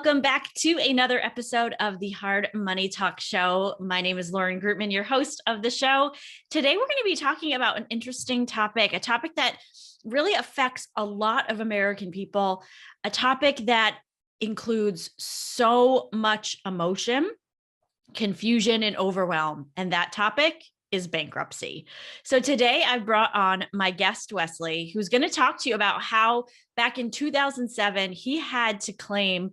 welcome back to another episode of the Hard Money Talk Show. My name is Lauren Grootman, your host of the show. Today, we're going to be talking about an interesting topic, a topic that really affects a lot of American people, a topic that includes so much emotion, confusion, and overwhelm. And that topic is bankruptcy. So today I've brought on my guest, Wesley, who's going to talk to you about how back in 2007, he had to claim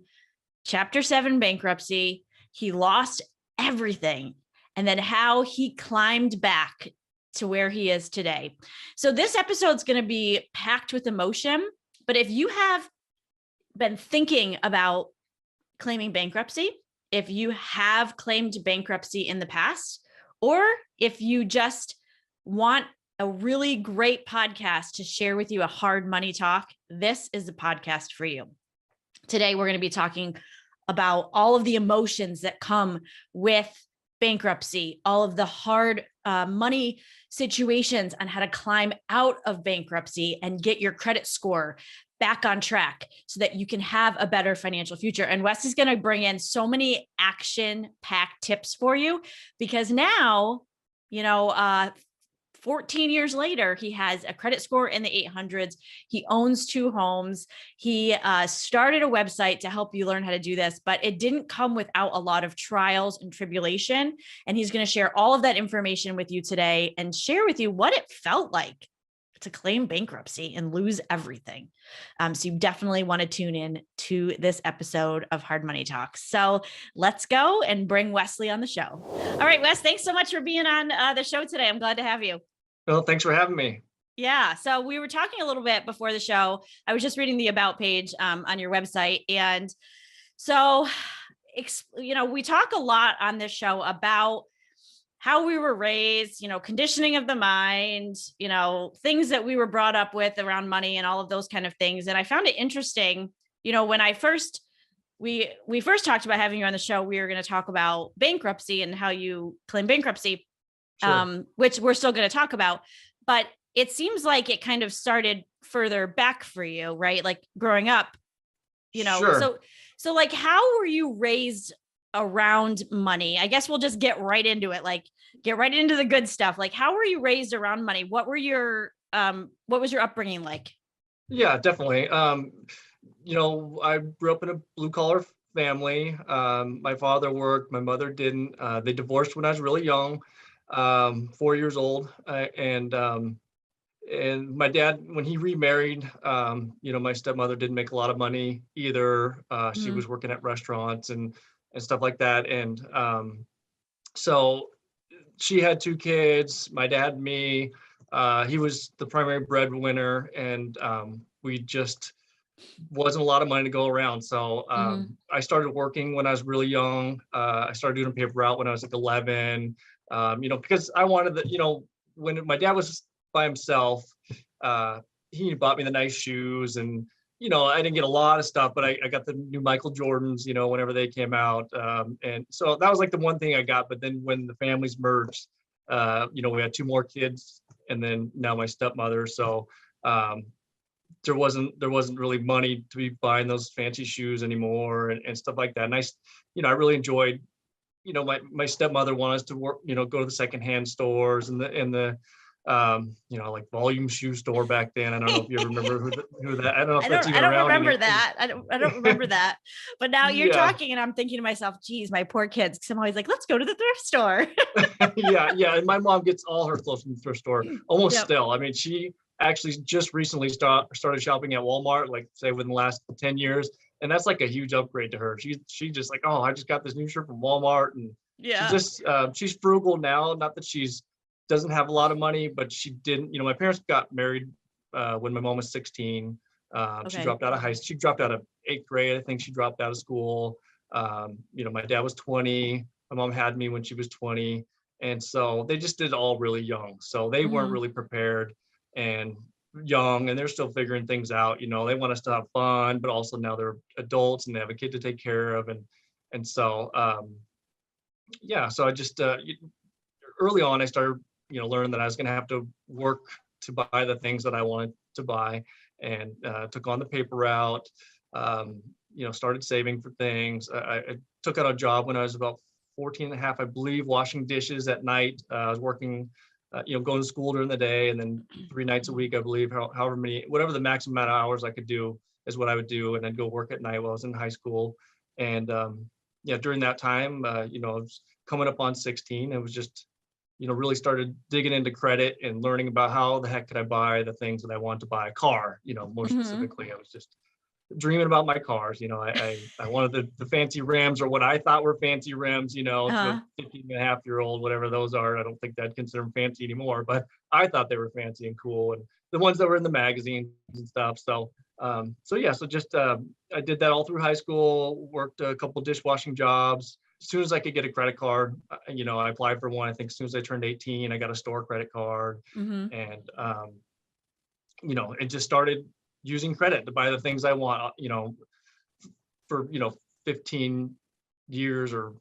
Chapter 7 bankruptcy. He lost everything, and then how he climbed back to where he is today. So this episode is going to be packed with emotion, but if you have been thinking about claiming bankruptcy, if you have claimed bankruptcy in the past, or if you just want a really great podcast to share with you a hard money talk, this is the podcast for you. Today, we're going to be talking about all of the emotions that come with bankruptcy, all of the hard money situations on how to climb out of bankruptcy and get your credit score back on track so that you can have a better financial future. And Wes is going to bring in so many action-packed tips for you because now, 14 years later, he has a credit score in the 800s. He owns 2 homes. He started a website to help you learn how to do this, but it didn't come without a lot of trials and tribulation. And he's going to share all of that information with you today and share with you what it felt like to claim bankruptcy and lose everything. So you definitely want to tune in to this episode of Hard Money Talks. So let's go and bring Wesley on the show. All right, Wes, thanks so much for being on the show today. I'm glad to have you. Well, thanks for having me. Yeah. So we were talking a little bit before the show. I was just reading the about page on your website. And so, we talk a lot on this show about how we were raised, conditioning of the mind, things that we were brought up with around money and all of those kind of things. And I found it interesting, when we first talked about having you on the show, we were going to talk about bankruptcy and how you claim bankruptcy, sure. Which we're still going to talk about, but it seems like it kind of started further back for you, right? Like growing up, Sure. So like, how were you raised around money? I guess we'll just get right into it. Like get right into the good stuff. Like how were you raised around money? What was your upbringing like? Yeah, definitely. I grew up in a blue collar family. My father worked, my mother didn't. They divorced when I was really young, 4 years old. And my dad, when he remarried, my stepmother didn't make a lot of money either. She was working at restaurants and stuff like that. And so she had 2 kids, my dad and me. He was the primary breadwinner, and we just wasn't a lot of money to go around. So I started working when I was really young. I started doing a paper route when I was like 11, because I wanted when my dad was by himself, he bought me the nice shoes, and I didn't get a lot of stuff, but I got the new Michael Jordans, whenever they came out. And so that was like the one thing I got. But then when the families merged, we had 2 more kids, and then now my stepmother. So there wasn't really money to be buying those fancy shoes anymore and stuff like that. And I really enjoyed, my stepmother wanted us to work, go to the secondhand stores and the like Volume Shoe Store back then. I don't know if you remember who that. I don't know if that's even around. I don't remember that. I don't remember that. But now you're talking, and I'm thinking to myself, "Geez, my poor kids." Because I'm always like, "Let's go to the thrift store." Yeah. And my mom gets all her clothes from the thrift store almost still. I mean, she actually just recently started shopping at Walmart, like say within the last 10 years, and that's like a huge upgrade to her. She just like, oh, I just got this new shirt from Walmart, and she's frugal now. Not that she's doesn't have a lot of money, but she didn't, my parents got married when my mom was 16. She dropped out of 8th grade. I think she dropped out of school. My dad was 20. My mom had me when she was 20. And so they just did it all really young. So they weren't really prepared and young, and they're still figuring things out. They want us to have fun, but also now they're adults and they have a kid to take care of. And so, so I just, early on, I started learn that I was going to have to work to buy the things that I wanted to buy, and took on the paper route. started saving for things. I took out a job when I was about 14 and a half, I believe, washing dishes at night. I was working, going to school during the day, and then 3 nights a week, I believe, whatever the maximum amount of hours I could do is what I would do. And I'd go work at night while I was in high school. And during that time, I was coming up on 16. It was just, really started digging into credit and learning about how the heck could I buy the things that I wanted to buy. A car, more specifically. I was just dreaming about my cars. I wanted the fancy rims, or what I thought were fancy rims, to a 15-and-a-half-year-old, whatever those are. I don't think I'd consider them fancy anymore, but I thought they were fancy and cool, and the ones that were in the magazines and stuff. So just I did that all through high school, worked a couple dishwashing jobs. As soon as I could get a credit card, I applied for one. I think as soon as I turned 18, I got a store credit card, and it just started using credit to buy the things I want, for 15 years, or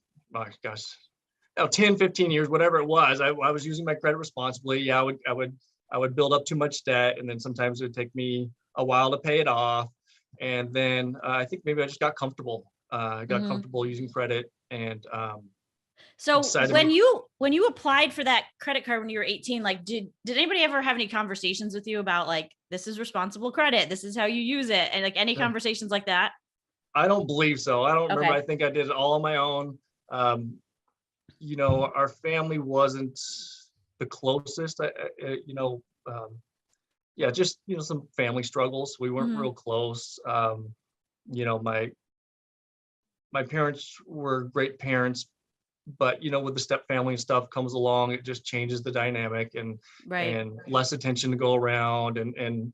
10, 15 years, whatever it was. I was using my credit responsibly. Yeah, I would build up too much debt, and then sometimes it would take me a while to pay it off. And then I think maybe I just got comfortable. I got comfortable using credit, and so when you applied for that credit card when you were 18, like did anybody ever have any conversations with you about like, this is responsible credit, this is how you use it, and like any conversations like that? I don't believe so. I don't remember. I think I did it all on my own. Our family wasn't the closest. Just some family struggles. We weren't real close. My parents were great parents, but with the step family and stuff comes along, it just changes the dynamic, and less attention to go around, and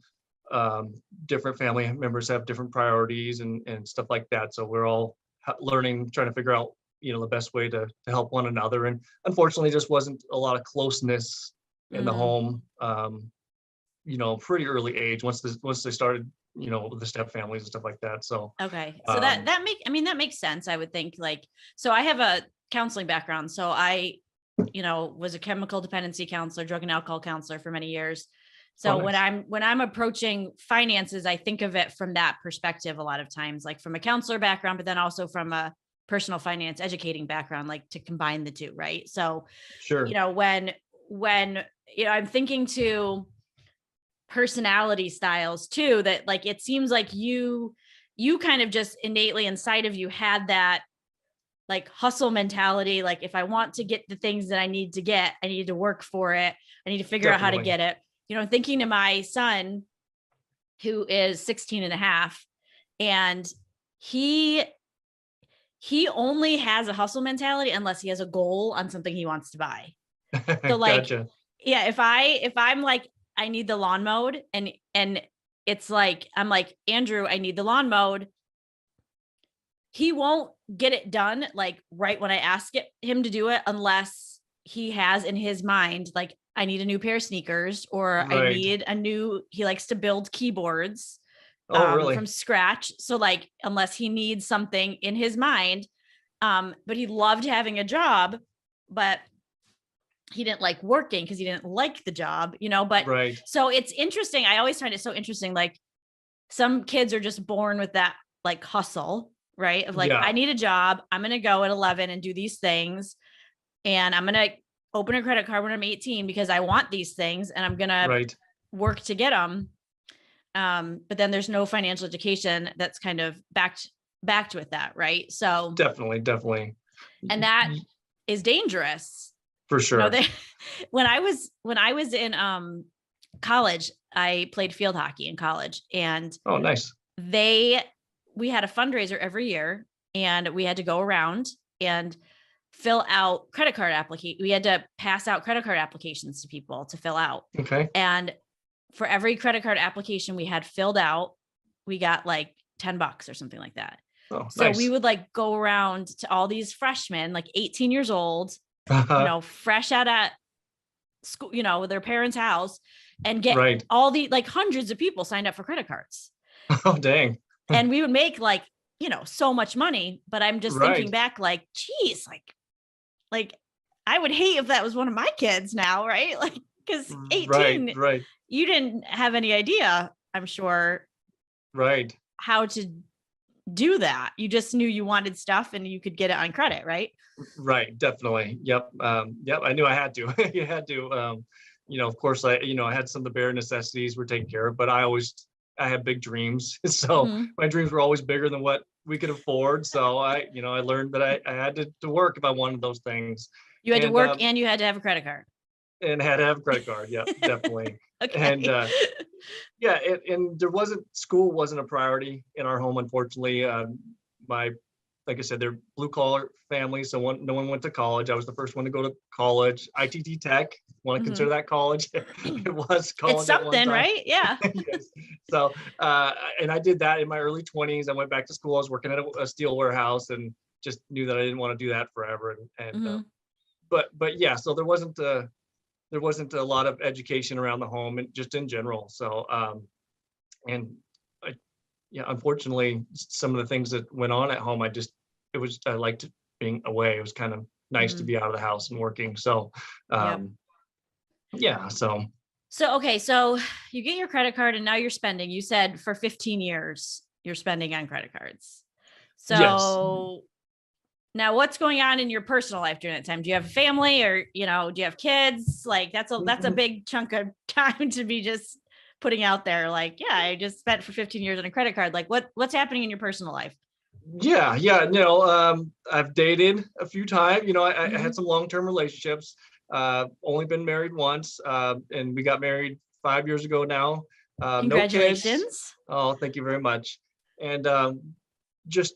different family members have different priorities and stuff like that. So we're all learning, trying to figure out the best way to help one another. And unfortunately, just wasn't a lot of closeness in the home. Pretty early age, once they started with the step families and stuff like that. So so that makes sense. I would think, like, so I have a counseling background, so I was a chemical dependency counselor, drug and alcohol counselor for many years. So nice. when I'm approaching finances, I think of it from that perspective a lot of times, like from a counselor background, but then also from a personal finance educating background, like to combine the two, right? So sure, when I'm thinking to personality styles too, that like it seems like you kind of just innately inside of you had that like hustle mentality. Like, if I want to get the things that I need to get, I need to work for it. I need to figure out how to get it. Thinking to my son, who is 16 and a half, and he only has a hustle mentality unless he has a goal on something he wants to buy. So like, gotcha. Yeah, if I'm like, I need the lawn mowed, and it's like, I'm like, Andrew, I need the lawn mowed. He won't get it done like right when I ask him to do it, unless he has in his mind, like, I need a new pair of sneakers, or I need he likes to build keyboards really? From scratch. So like, unless he needs something in his mind, but he loved having a job, but he didn't like working because he didn't like the job, but so it's interesting. I always find it so interesting. Like, some kids are just born with that like hustle, right? Of like, I need a job. I'm going to go at 11 and do these things. And I'm going to open a credit card when I'm 18 because I want these things, and I'm going to work to get them. But then there's no financial education that's kind of backed with that. Right. So definitely. And that is dangerous. For sure. When I was in college, I played field hockey in college, and oh, nice. We had a fundraiser every year, and we had to go around and fill out credit card application. We had to pass out credit card applications to people to fill out. Okay. And for every credit card application we had filled out, we got like $10 or something like that. Oh, so nice. We would like go around to all these freshmen, like 18 years old, fresh out at school, with their parents' house, and get all the like hundreds of people signed up for credit cards. Oh, dang. And we would make like, so much money, but I'm just thinking back like, geez, like I would hate if that was one of my kids now. Right. Like, cause 18, you didn't have any idea, I'm sure. Right. How to do that. You just knew you wanted stuff and you could get it on credit, right? Right, definitely. Yep. Yep. I knew I had to. You had to. Of course, I had some of the bare necessities were taken care of, but I had big dreams. So Mhm. my dreams were always bigger than what we could afford. So I learned that I had to work if I wanted those things, You had to and work and you had to have a credit card. had to have a credit card. Yep, definitely. And Okay. yeah, and school wasn't a priority in our home, unfortunately. My Like I said, they're blue collar family, so no one went to college. I was the first one to go to college. ITT Tech, want to consider Mhm. that college? It was It's college at one something, time. right? Yeah. Yes. So, and I did that in my early 20s. I went back to school. I was working at a steel warehouse, and just knew that I didn't want to do that forever. Mhm. But yeah, so there wasn't a lot of education around the home and just in general. So, and I, yeah, unfortunately, some of the things that went on at home, I liked being away. It was kind of nice to Mhm. be out of the house and working. So, Yep. um, yeah, so So, okay, so you get your credit card and now you're spending. You said for 15 years you're spending on credit cards. yes. So now what's going on in your personal life during that time? Do you have a family or, do you have kids? Like that's a Mhm. big chunk of time to be just putting out there like, yeah, I just spent for 15 years on a credit card. Like what's happening in your personal life? Yeah. No, I've dated a few times. I had Mhm. some long-term relationships. Only been married once, and we got married 5 years ago now. No kids. Congratulations. Oh, thank you very much. And just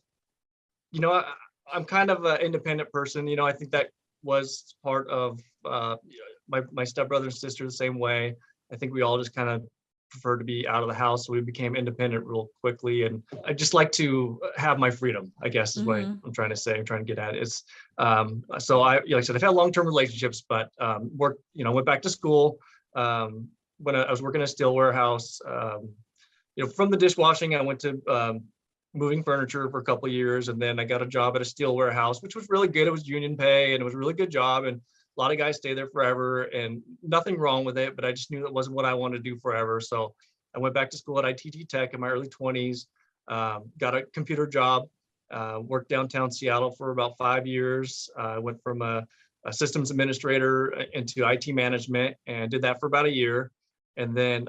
you know, I, I'm kind of an independent person. I think that was part of my stepbrother and sister the same way. I think we all just kind of prefer to be out of the house, so we became independent real quickly. And I just like to have my freedom, I guess, is what Mhm. I'm trying to say. I'm trying to get at. It's so like I said, I've had long-term relationships, but went back to school. When I was working at a steel warehouse. From the dishwashing, I went to moving furniture for a couple of years, and then I got a job at a steel warehouse, which was really good. It was union pay, and it was a really good job, and a lot of guys stay there forever, and nothing wrong with it. But I just knew that wasn't what I wanted to do forever. So I went back to school at ITT Tech in my early 20s, got a computer job, worked downtown Seattle for about 5 years. I went from a systems administrator into IT management, and did that for about a year. And then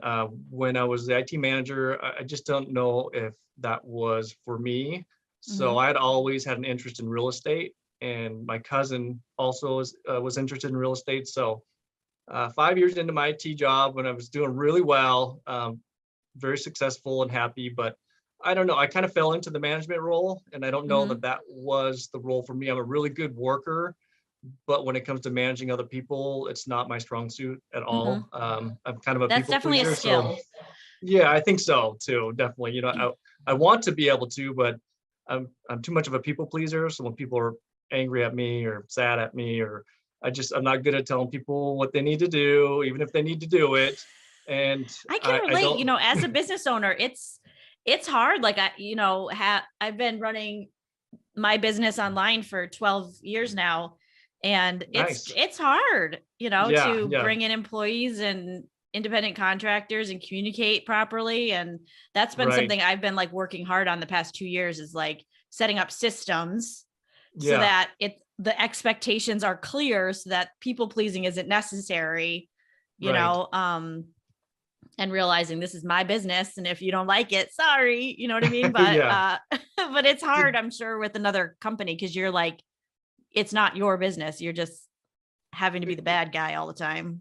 when I was the IT manager, I just don't know if that was for me. So Mhm. I had always had an interest in real estate, and my cousin also was interested in real estate. So 5 years into my IT job, when I was doing really well, very successful and happy, but I don't know. I kind of fell into the management role, and I don't know Mhm. that that was the role for me. I'm a really good worker, but when it comes to managing other people, it's not my strong suit at all. Mhm. I'm kind of a That's people definitely a pleaser, so skill. yeah, I think so too. Definitely, I want to be able to, but I'm too much of a people pleaser. So when people are angry at me or sad at me, or I'm not good at telling people what they need to do, even if they need to do it. And I can I relate, don't. as a business owner, it's hard. Like I've been running my business online for 12 years now, and it's Nice. it's hard, Yeah, to yeah, bring in employees and independent contractors and communicate properly. And that's been right. something I've been like working hard on the past 2 years, is like setting up systems so Yeah, that the expectations are clear, so that people pleasing isn't necessary, you right. know, um, and realizing this is my business, and if you don't like it, sorry, you know what I mean? But Yeah. but it's hard, I'm sure, with another company, because you're like, it's not your business, you're just having to be the bad guy all the time.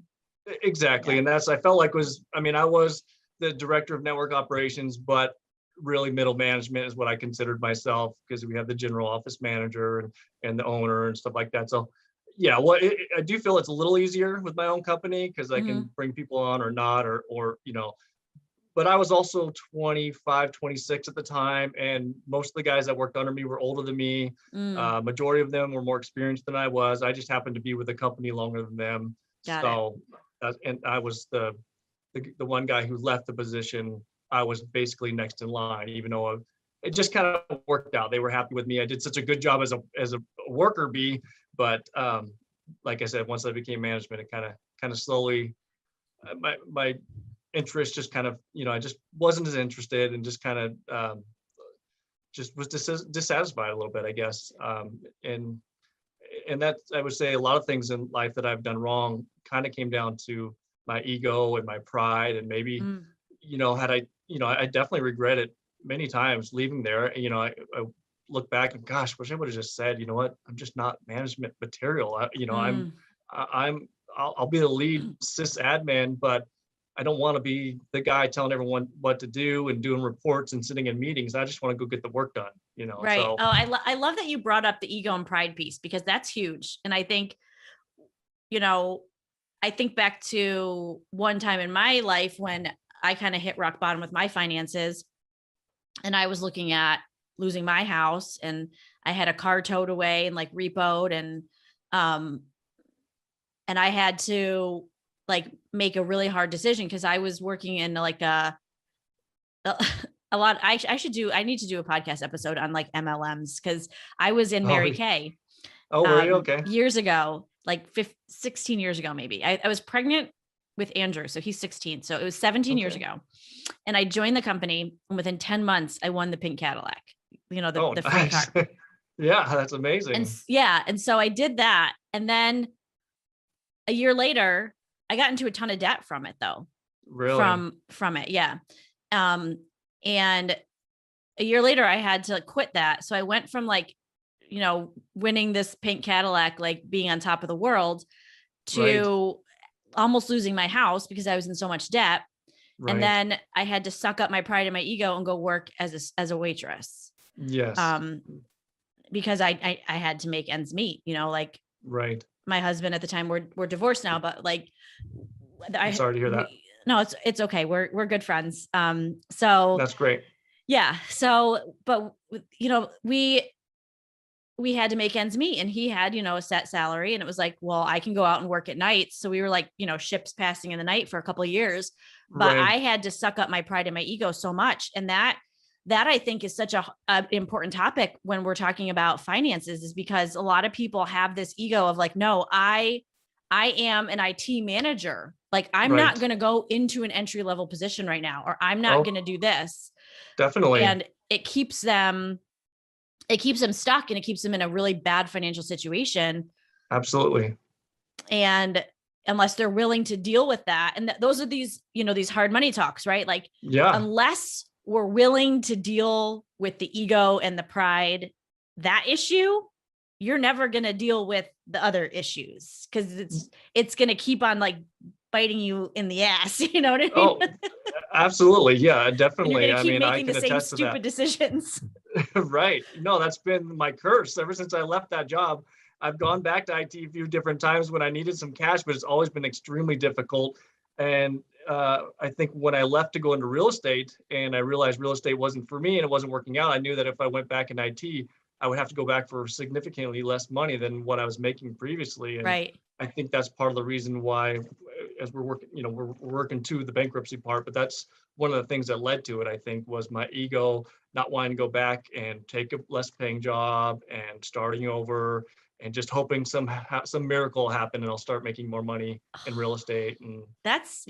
Exactly. Yeah. And I felt like I was the director of network operations, but really middle management is what I considered myself, because we have the general office manager and the owner and stuff like that. So yeah, I do feel it's a little easier with my own company, because I Hmm. can bring people on or not, but I was also 25, 26 at the time. And most of the guys that worked under me were older than me. Mm, Majority of them were more experienced than I was. I just happened to be with the company longer than them. got it. So, and I was the one guy who left the position. I was basically next in line, even though it just kind of worked out. They were happy with me. I did such a good job as a worker bee, but like I said, once I became management, it kind of slowly my interest just kind of, I just wasn't as interested, and just kind of just was dissatisfied a little bit, I guess. And that, I would say, a lot of things in life that I've done wrong kind of came down to my ego and my pride. And maybe, Mm, had I, I definitely regret it many times leaving there. I look back and, gosh, wish I would have just said, you know what, I'm just not management material. mm. I'll be the lead sysadmin, but I don't want to be the guy telling everyone what to do and doing reports and sitting in meetings. I just want to go get the work done, Right. so. Oh, I love that you brought up the ego and pride piece, because that's huge. And I think, you know, I think back to one time in my life when I kind of hit rock bottom with my finances, and I was looking at losing my house, and I had a car towed away and like repoed, um and I had to like make a really hard decision because I was working in like a lot. I need to do a podcast episode on like MLMs, because I was in Oh, Mary Kay were you? Okay. years ago, like 16 years ago, maybe. I was pregnant with Andrew. So he's 16. So it was 17 years Okay. ago. And I joined the company, and within 10 months, I won the pink Cadillac, the free Nice. car. Yeah, that's amazing. And so I did that. And then a year later, I got into a ton of debt from it though. Really? From it. Yeah. And a year later I had to quit that. So I went from like, winning this pink Cadillac, like being on top of the world, to almost losing my house because I was in so much debt. Right. And then I had to suck up my pride and my ego and go work as a waitress. Yes. Because I had to make ends meet, like right. My husband at the time, we're divorced now, but like, I'm sorry to hear that. No, it's okay. We're good friends. So that's great. Yeah. So, but we had to make ends meet, and he had, a set salary, and it was like, well, I can go out and work at night. So we were like, ships passing in the night for a couple of years, but Right. I had to suck up my pride and my ego so much. And that I think is such a important topic when we're talking about finances, is because a lot of people have this ego of like, no, I am an IT manager. Like, I'm Right. not going to go into an entry level position right now, or I'm not going to do this. Definitely. And it keeps them stuck, and it keeps them in a really bad financial situation. Absolutely. And unless they're willing to deal with that, and those are these hard money talks, right? Like, yeah, unless we're willing to deal with the ego and the pride, that issue, you're never going to deal with the other issues, because it's going to keep on like biting you in the ass. You know what I mean? Oh, absolutely. Yeah, definitely. You're going to keep making the same attest to stupid decisions. Right. No, that's been my curse ever since I left that job. I've gone back to IT a few different times when I needed some cash, but it's always been extremely difficult. And I think when I left to go into real estate, and I realized real estate wasn't for me and it wasn't working out, I knew that if I went back in IT, I would have to go back for significantly less money than what I was making previously. And right. I think that's part of the reason why, as we're working, we're working to the bankruptcy part, but that's one of the things that led to it, I think, was my ego not wanting to go back and take a less paying job and starting over and just hoping some miracle happen and I'll start making more money in real estate. And that's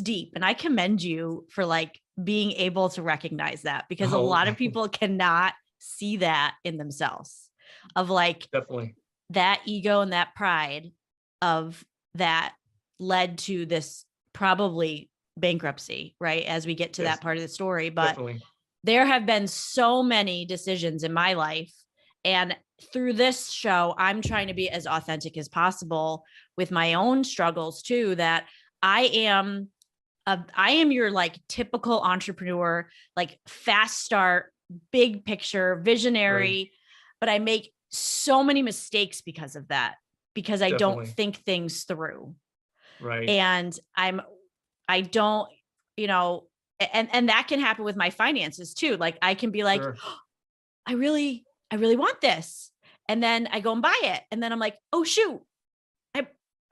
deep. And I commend you for like being able to recognize that, because a lot of people cannot see that in themselves, of like, definitely, that ego and that pride of that led to this probably bankruptcy, right? As we get to that part of the story. But definitely. There have been so many decisions in my life, and through this show, I'm trying to be as authentic as possible with my own struggles too, that I am your like typical entrepreneur, like fast start, big picture, visionary, but I make so many mistakes because of that, because I don't think things through. Right. And I don't, and that can happen with my finances too. Like, I can be like, oh, I really want this. And then I go and buy it. And then I'm like, oh shoot, I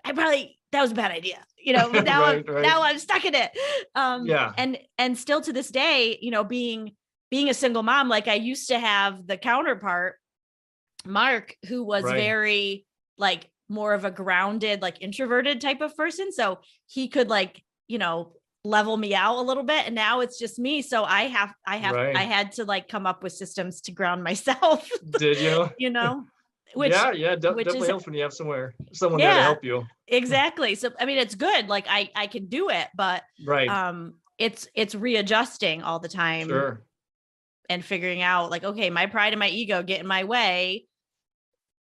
probably, that was a bad idea. But now now I'm stuck in it. And still to this day, being a single mom, like I used to have the counterpart, Mark, who was very like more of a grounded, like introverted type of person. So he could like, level me out a little bit. And now it's just me. So I Right. had to like come up with systems to ground myself, Did you? you know, which, Yeah, which definitely is, helps when you have someone there to yeah, help you. exactly. So, I mean, it's good. Like I can do it, but, Right. it's readjusting all the time Sure. and figuring out like, okay, my pride and my ego get in my way.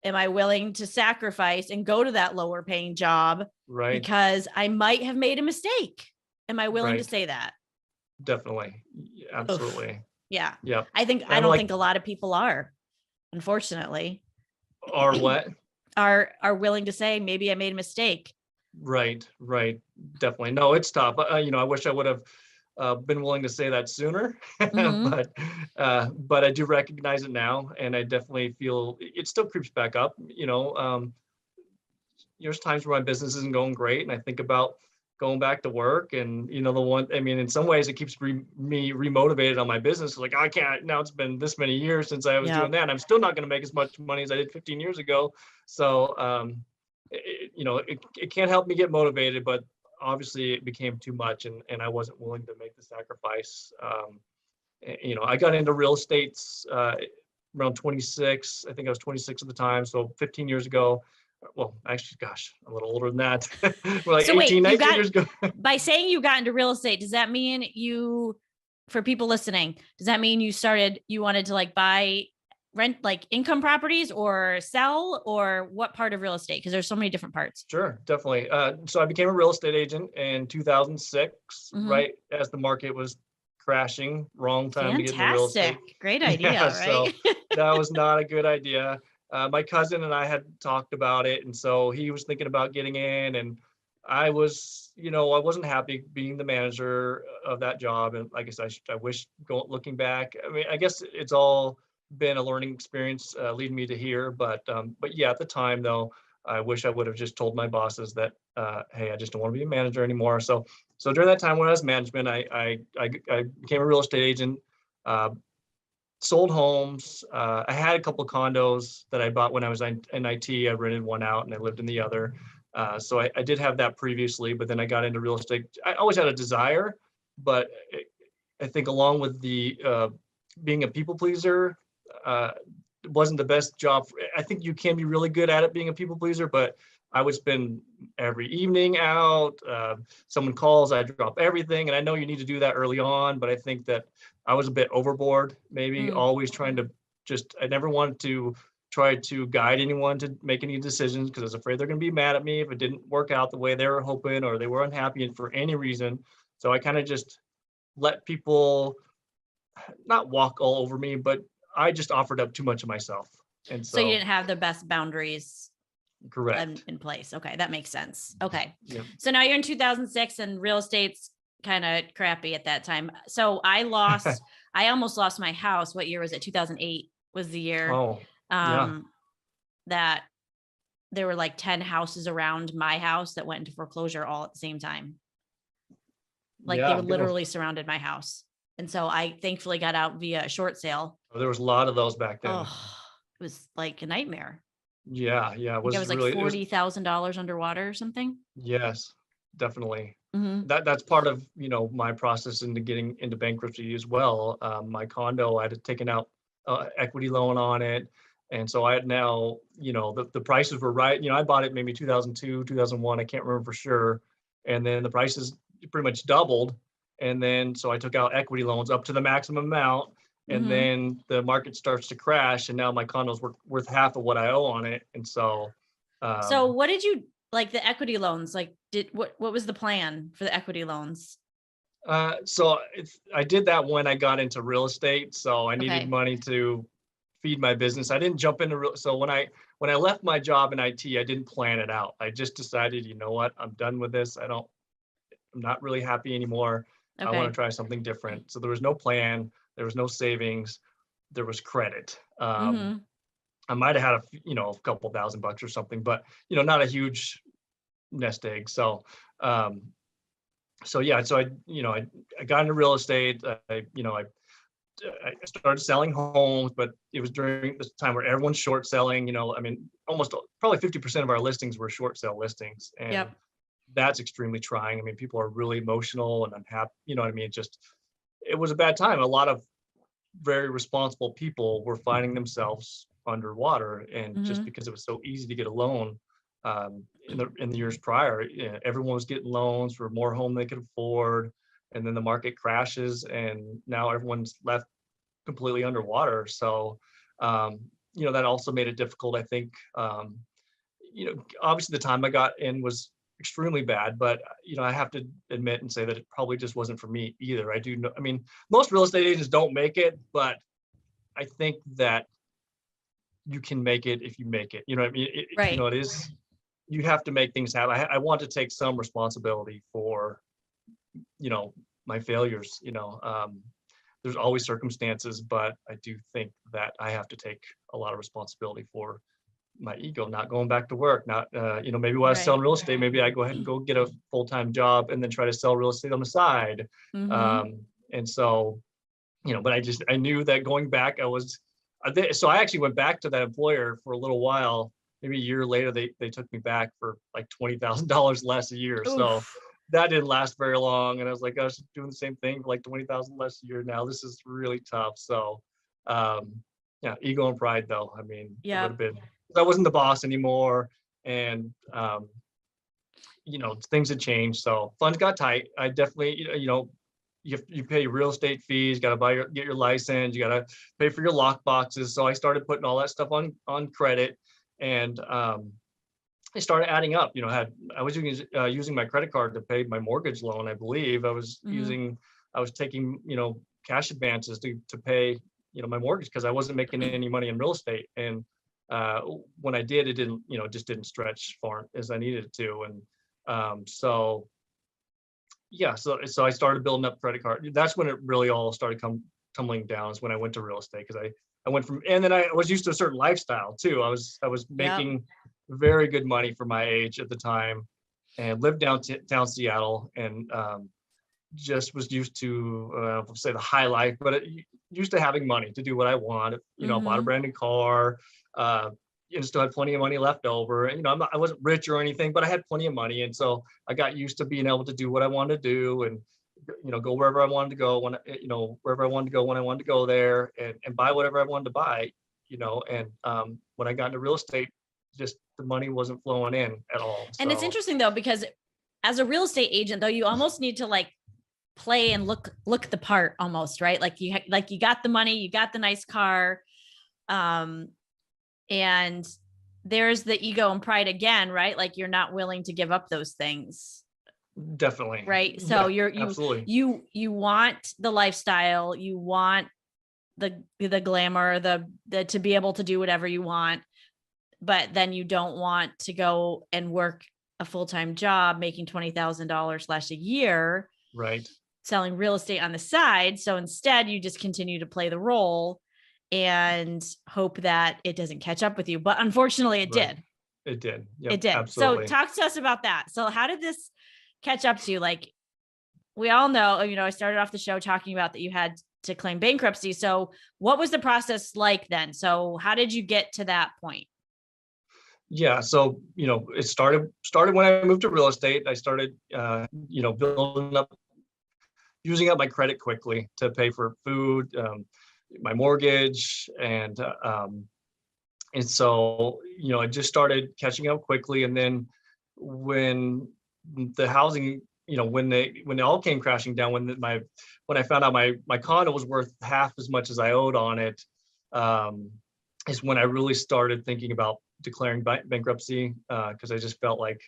Am I willing to sacrifice and go to that lower paying job Right. because I might have made a mistake? Am I willing to Right. say that? Definitely. Oof. Absolutely. Yeah. Yep. I I'm don't like, think a lot of people are, unfortunately, or what? are willing to say, maybe I made a mistake. Right. Right. Definitely. No, it's tough. I wish I would have been willing to say that sooner, Mm-hmm. but I do recognize it now, and I definitely feel it still creeps back up. There's times where my business isn't going great, and I think about going back to work. And in some ways, it keeps me remotivated on my business. Like, I can't now. It's been this many years since I was Yeah. doing that, and I'm still not going to make as much money as I did 15 years ago. So, it can't help me get motivated, but obviously it became too much, and I wasn't willing to make the sacrifice. I got into real estate around 26. I think I was 26 at the time, so 15 years ago. Well, actually, gosh, a little older than that. We're like So wait, 18, 19 years ago. by saying you got into real estate, does that mean for people listening, does that mean you wanted to like buy rent, like income properties, or sell, or what part of real estate? Because there's so many different parts. Sure, definitely. So I became a real estate agent in 2006, Mm-hmm. right as the market was crashing. Wrong time to get into real estate. Fantastic. Great Yeah, idea, right? so that was not a good idea. My cousin and I had talked about it, and so he was thinking about getting in, and I wasn't happy being the manager of that job. And like I said, I wish looking back, I mean, I guess it's all been a learning experience leading me to here. But yeah, at the time though, I wish I would have just told my bosses that, hey, I just don't want to be a manager anymore. So during that time when I was management, I became a real estate agent. Uh, Sold homes. I had a couple of condos that I bought when I was in IT. I rented one out and I lived in the other. So I did have that previously, but then I got into real estate. I always had a desire, but I think along with the being a people pleaser, uh, wasn't the best job. I think you can be really good at it being a people pleaser, but I would spend every evening out. Someone calls, I drop everything, and I know you need to do that early on, but I think that I was a bit overboard, maybe Mm. always trying to I never wanted to try to guide anyone to make any decisions because I was afraid they're going to be mad at me if it didn't work out the way they were hoping or they were unhappy for any reason. So I kind of just let people not walk all over me, but I just offered up too much of myself. And So you so, didn't have the best boundaries correct. in place. Okay, that makes sense. Okay. Yep. So now you're in 2006 and real estate's kind of crappy at that time. So I almost lost my house. What year was it? 2008 was the year Oh, yeah. um, that there were like 10 houses around my house that went into foreclosure all at the same time. Like they Yeah. were literally surrounded my house. And so I thankfully got out via a short sale. There was a lot of those back then. Oh, it was like a nightmare. Yeah. Yeah. I think I was like It was, $40,000 underwater or something. yes, definitely. Mm-hmm. That's part of, my process into getting into bankruptcy as well. My condo, I had taken out equity loan on it. And so I had now, the prices were right. I bought it maybe 2002, 2001. I can't remember for sure. And then the prices pretty much doubled. And then, so I took out equity loans up to the maximum amount. And Mm-hmm. then the market starts to crash. And now my condo's worth half of what I owe on it. And so, So um, what did you like the equity loans? Like what was the plan for the equity loans? I did that when I got into real estate. So I needed Okay. money to feed my business. I didn't jump into so when I left my job in IT, I didn't plan it out. I just decided, you know what, I'm done with this. I'm not really happy anymore. I want to Okay. try something different. So there was no plan, there was no savings, there was credit. Mm-hmm. I might have had a couple $1,000 or something, but not a huge nest egg. So yeah, so I got into real estate. I started selling homes, but it was during this time where everyone's short selling. Almost probably 50% of our listings were short sale listings, and Yep. that's extremely trying. I mean, people are really emotional and unhappy. You know what I mean? It was a bad time. A lot of very responsible people were finding themselves underwater, and just Mm-hmm. because it was so easy to get a loan, in the years prior, everyone was getting loans for more home they could afford, and then the market crashes, and now everyone's left completely underwater. So, um, that also made it difficult, I think. Obviously the time I got in was extremely bad, but I have to admit and say that it probably just wasn't for me either. I do know, I mean, most real estate agents don't make it, but I think that you can make it if you make it. You know what I mean? Right. It is, you have to make things happen. I want to take some responsibility for, you know, my failures. There's always circumstances, but I do think that I have to take a lot of responsibility for my ego, not going back to work, not, maybe while I was Right. selling real estate, maybe I go ahead and go get a full-time job and then try to sell real estate on the side. Mm-hmm. And so, but I knew that going back, so I actually went back to that employer for a little while. Maybe a year later, they took me back for like $20,000 less a year. So Oof. that didn't last very long. And I was like, I was doing the same thing for like 20,000 less a year now. This is really tough. So, yeah, ego and pride though. I mean, it would Yep. have been, I wasn't the boss anymore. And, things had changed. So funds got tight. I definitely, you pay real estate fees, got to get your license, you got to pay for your lock boxes. So I started putting all that stuff on credit, and it started adding up. I was using my credit card to pay my mortgage loan. I believe Mm-hmm. I was taking cash advances to pay my mortgage, because I wasn't making any money in real estate. And when I did, it didn't just didn't stretch far as I needed it to. And so yeah, so I started building up credit card. That's when it really all started tumbling down, is when I went to real estate, because I went from, and then I was used to a certain lifestyle too. I was Yep. making very good money for my age at the time, and lived downtown Seattle, and just was used to say the high life, but used to having money to do what I want. Bought a Mm-hmm. brand new car, uh, still had plenty of money left over. And I wasn't rich or anything, but I had plenty of money, and so I got used to being able to do what I wanted to do, and go wherever I wanted to go wherever I wanted to go when I wanted to go there, and buy whatever I wanted to buy. And when I got into real estate, just the money wasn't flowing in at all. And it's So interesting though, because as a real estate agent, though, you almost need to like play and look the part almost, right? Like you got the money, you got the nice car, and there's the ego and pride again, right? Like you're not willing to give up those things, definitely, right? So yeah, absolutely, you want the lifestyle, you want the glamour, the to be able to do whatever you want, but then you don't want to go and work a full-time job making $20,000 less a year right. selling real estate on the side. So instead you just continue to play the role and hope that it doesn't catch up with you. But unfortunately it Right. did. It did. Yep, It did. So absolutely. talk to us about that. So how did this catch up to you? Like we all know, I started off the show talking about that you had to claim bankruptcy. So what was the process like then? So how did you get to that point? Yeah, so it started when I moved to real estate. I started building up, using up my credit quickly to pay for food, my mortgage, and so I just started catching up quickly. And then when the housing, when they all came crashing down, when I found out my condo was worth half as much as I owed on it, is when I really started thinking about declaring bankruptcy, because I just felt like,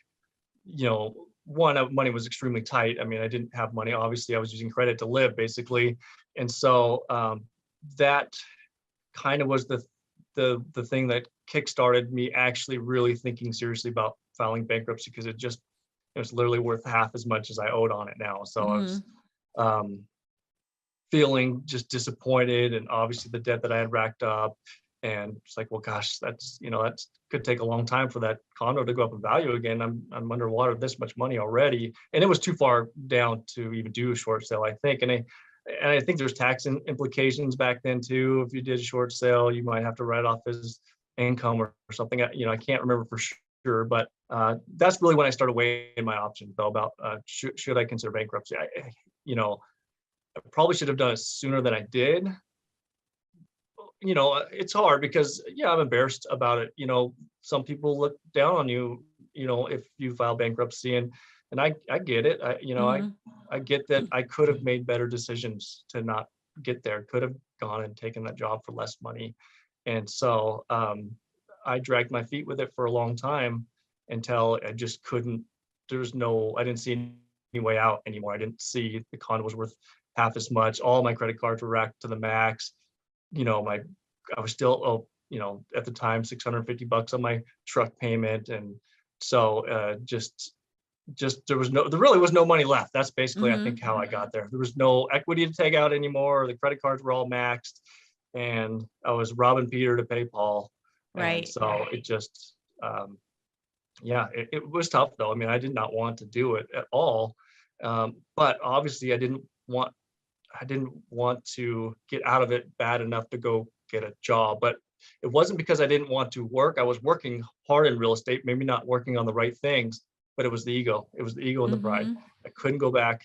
money was extremely tight. I mean, I didn't have money. Obviously, I was using credit to live, basically. And so that kind of was the thing that kickstarted me actually really thinking seriously about filing bankruptcy, because it was literally worth half as much as I owed on it now. So I was feeling just disappointed, and obviously the debt that I had racked up, and it's like, well, gosh, that's could take a long time for that condo to go up in value again. I'm underwater this much money already, and it was too far down to even do a short sale, I think. And I think there's tax implications back then too. If you did a short sale, you might have to write off as income or something. I can't remember for sure. But that's really when I started weighing my options though about should I consider bankruptcy. I probably should have done it sooner than I did. It's hard because I'm embarrassed about it. Some people look down on you, if you file bankruptcy, and I get it. I get that I could have made better decisions to not get there, could have gone and taken that job for less money. And so I dragged my feet with it for a long time until I just couldn't, I didn't see any way out anymore. I didn't see the condo was worth half as much. All my credit cards were racked to the max. I was still, at the time, $650 on my truck payment. And so there really was no money left. That's basically, I think, how I got there. There was no equity to take out anymore. The credit cards were all maxed and I was robbing Peter to pay Paul. Right. And so it just, it was tough though. I mean, I did not want to do it at all. But obviously I didn't want to get out of it bad enough to go get a job. But it wasn't because I didn't want to work. I was working hard in real estate, maybe not working on the right things, but it was the ego. It was the ego and the pride. I couldn't go back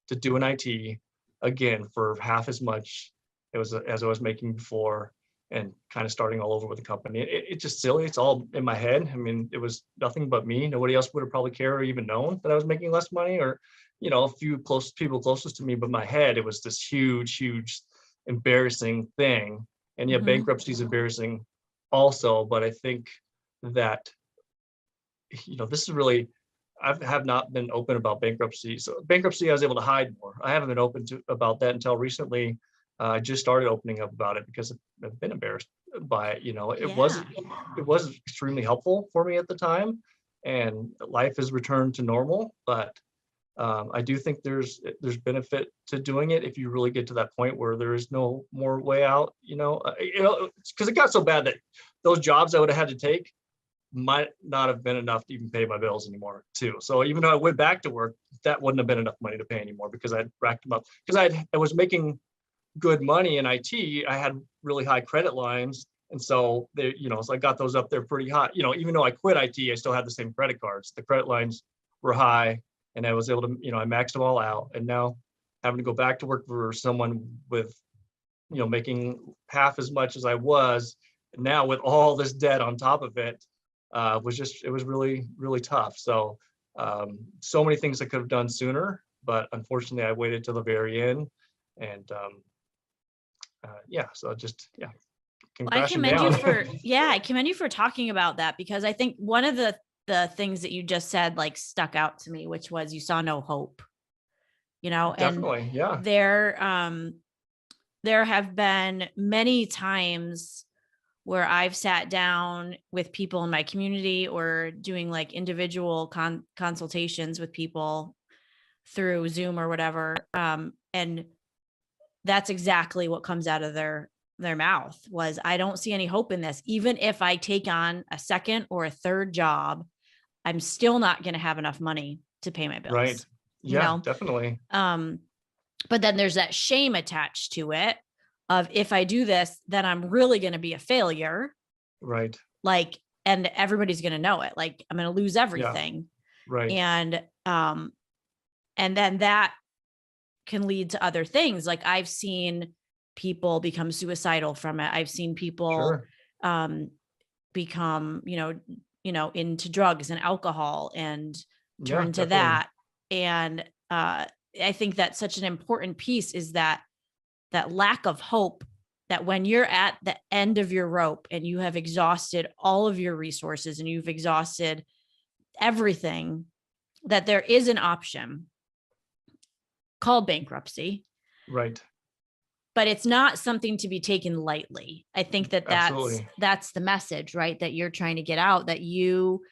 to doing IT again for half as much as I was making before and kind of starting all over with the company. It's just silly. It's all in my head. I mean, it was nothing but me. Nobody else would have probably cared or even known that I was making less money, or a few people closest to me, but my head, it was this huge embarrassing thing. And bankruptcy is embarrassing also, but I think that this is really, I have not been open about bankruptcy. So bankruptcy, I was able to hide more. I haven't been open about that until recently. I just started opening up about it because I've been embarrassed by it. It was extremely helpful for me at the time, and life has returned to normal. But I do think there's benefit to doing it if you really get to that point where there is no more way out. Because it got so bad that those jobs I would have had to take might not have been enough to even pay my bills anymore too. So even though I went back to work, that wouldn't have been enough money to pay anymore because I'd racked them up. Because I was making good money in IT. I had really high credit lines. And so so I got those up there pretty high. Even though I quit IT, I still had the same credit cards. The credit lines were high and I was able to, I maxed them all out. And now having to go back to work for someone with, making half as much as I was now with all this debt on top of it, it was really, really tough. So, so many things I could have done sooner, but unfortunately I waited till the very end. And, so just, I commend you for, I commend you for talking about that, because I think one of the things that you just said, like, stuck out to me, which was you saw no hope, Definitely. and there have been many times where I've sat down with people in my community or doing like individual consultations with people through Zoom or whatever. And that's exactly what comes out of their mouth was, I don't see any hope in this. Even if I take on a second or a third job, I'm still not going to have enough money to pay my bills. Right. Yeah, definitely. But then there's that shame attached to it of, if I do this, then I'm really going to be a failure. Right. Like, and everybody's going to know it. Like, I'm going to lose everything. Yeah. Right. And then that can lead to other things. Like, I've seen people become suicidal from it. I've seen people become, into drugs and alcohol and turn to that. And I think that's such an important piece, is that lack of hope, that when you're at the end of your rope and you have exhausted all of your resources and you've exhausted everything, that there is an option called bankruptcy. Right. But it's not something to be taken lightly. I think that's the message, right? That you're trying to get out, that you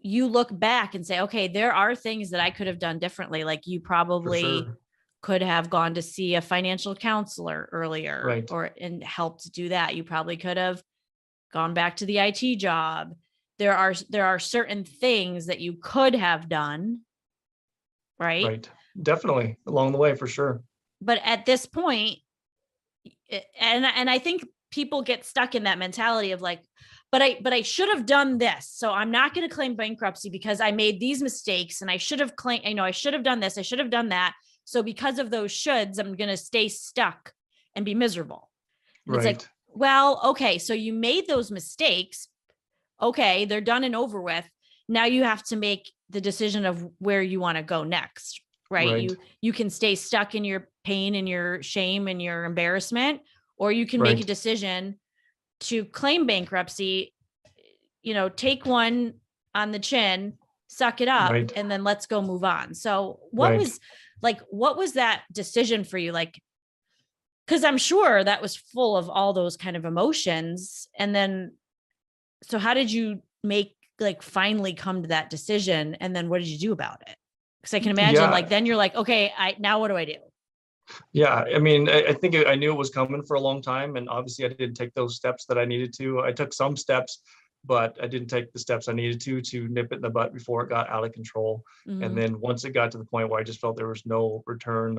look back and say, okay, there are things that I could have done differently. Like, you probably could have gone to see a financial counselor earlier, and helped do that. You probably could have gone back to the IT job. There are certain things that you could have done. Right. Definitely along the way, for sure. But at this point, and I think people get stuck in that mentality of like, but I should have done this. So I'm not going to claim bankruptcy because I made these mistakes and I should have claimed, I should have done this. I should have done that. So because of those shoulds, I'm going to stay stuck and be miserable. And it's like, well, okay, so you made those mistakes. Okay, they're done and over with. Now you have to make the decision of where you want to go next, right? You can stay stuck in your pain and your shame and your embarrassment, or you can make a decision to claim bankruptcy, take one on the chin, suck it up, and then let's go move on. So what was that decision for you? Like, because I'm sure that was full of all those kind of emotions. And then, so how did you finally come to that decision? And then what did you do about it? Because I can imagine then you're like, okay, now what do I do? Yeah. I mean, I think I knew it was coming for a long time. And obviously I didn't take those steps that I needed to. I took some steps, but I didn't take the steps I needed to nip it in the butt before it got out of control. Mm-hmm. And then once it got to the point where I just felt there was no return,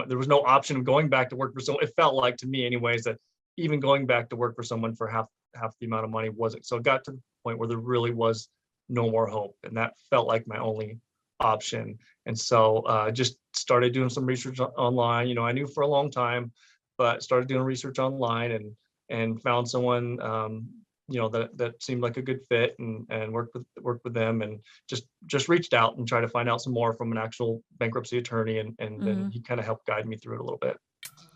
there was no option of going back to work for someone. It felt like, to me anyways, that even going back to work for someone for half the amount of money wasn't. So it got to the point where there really was no more hope. And that felt like my only option. And so just started doing some research online. I knew for a long time, but started doing research online and found someone that seemed like a good fit, and worked with them, and just reached out and tried to find out some more from an actual bankruptcy attorney, and then he kind of helped guide me through it a little bit.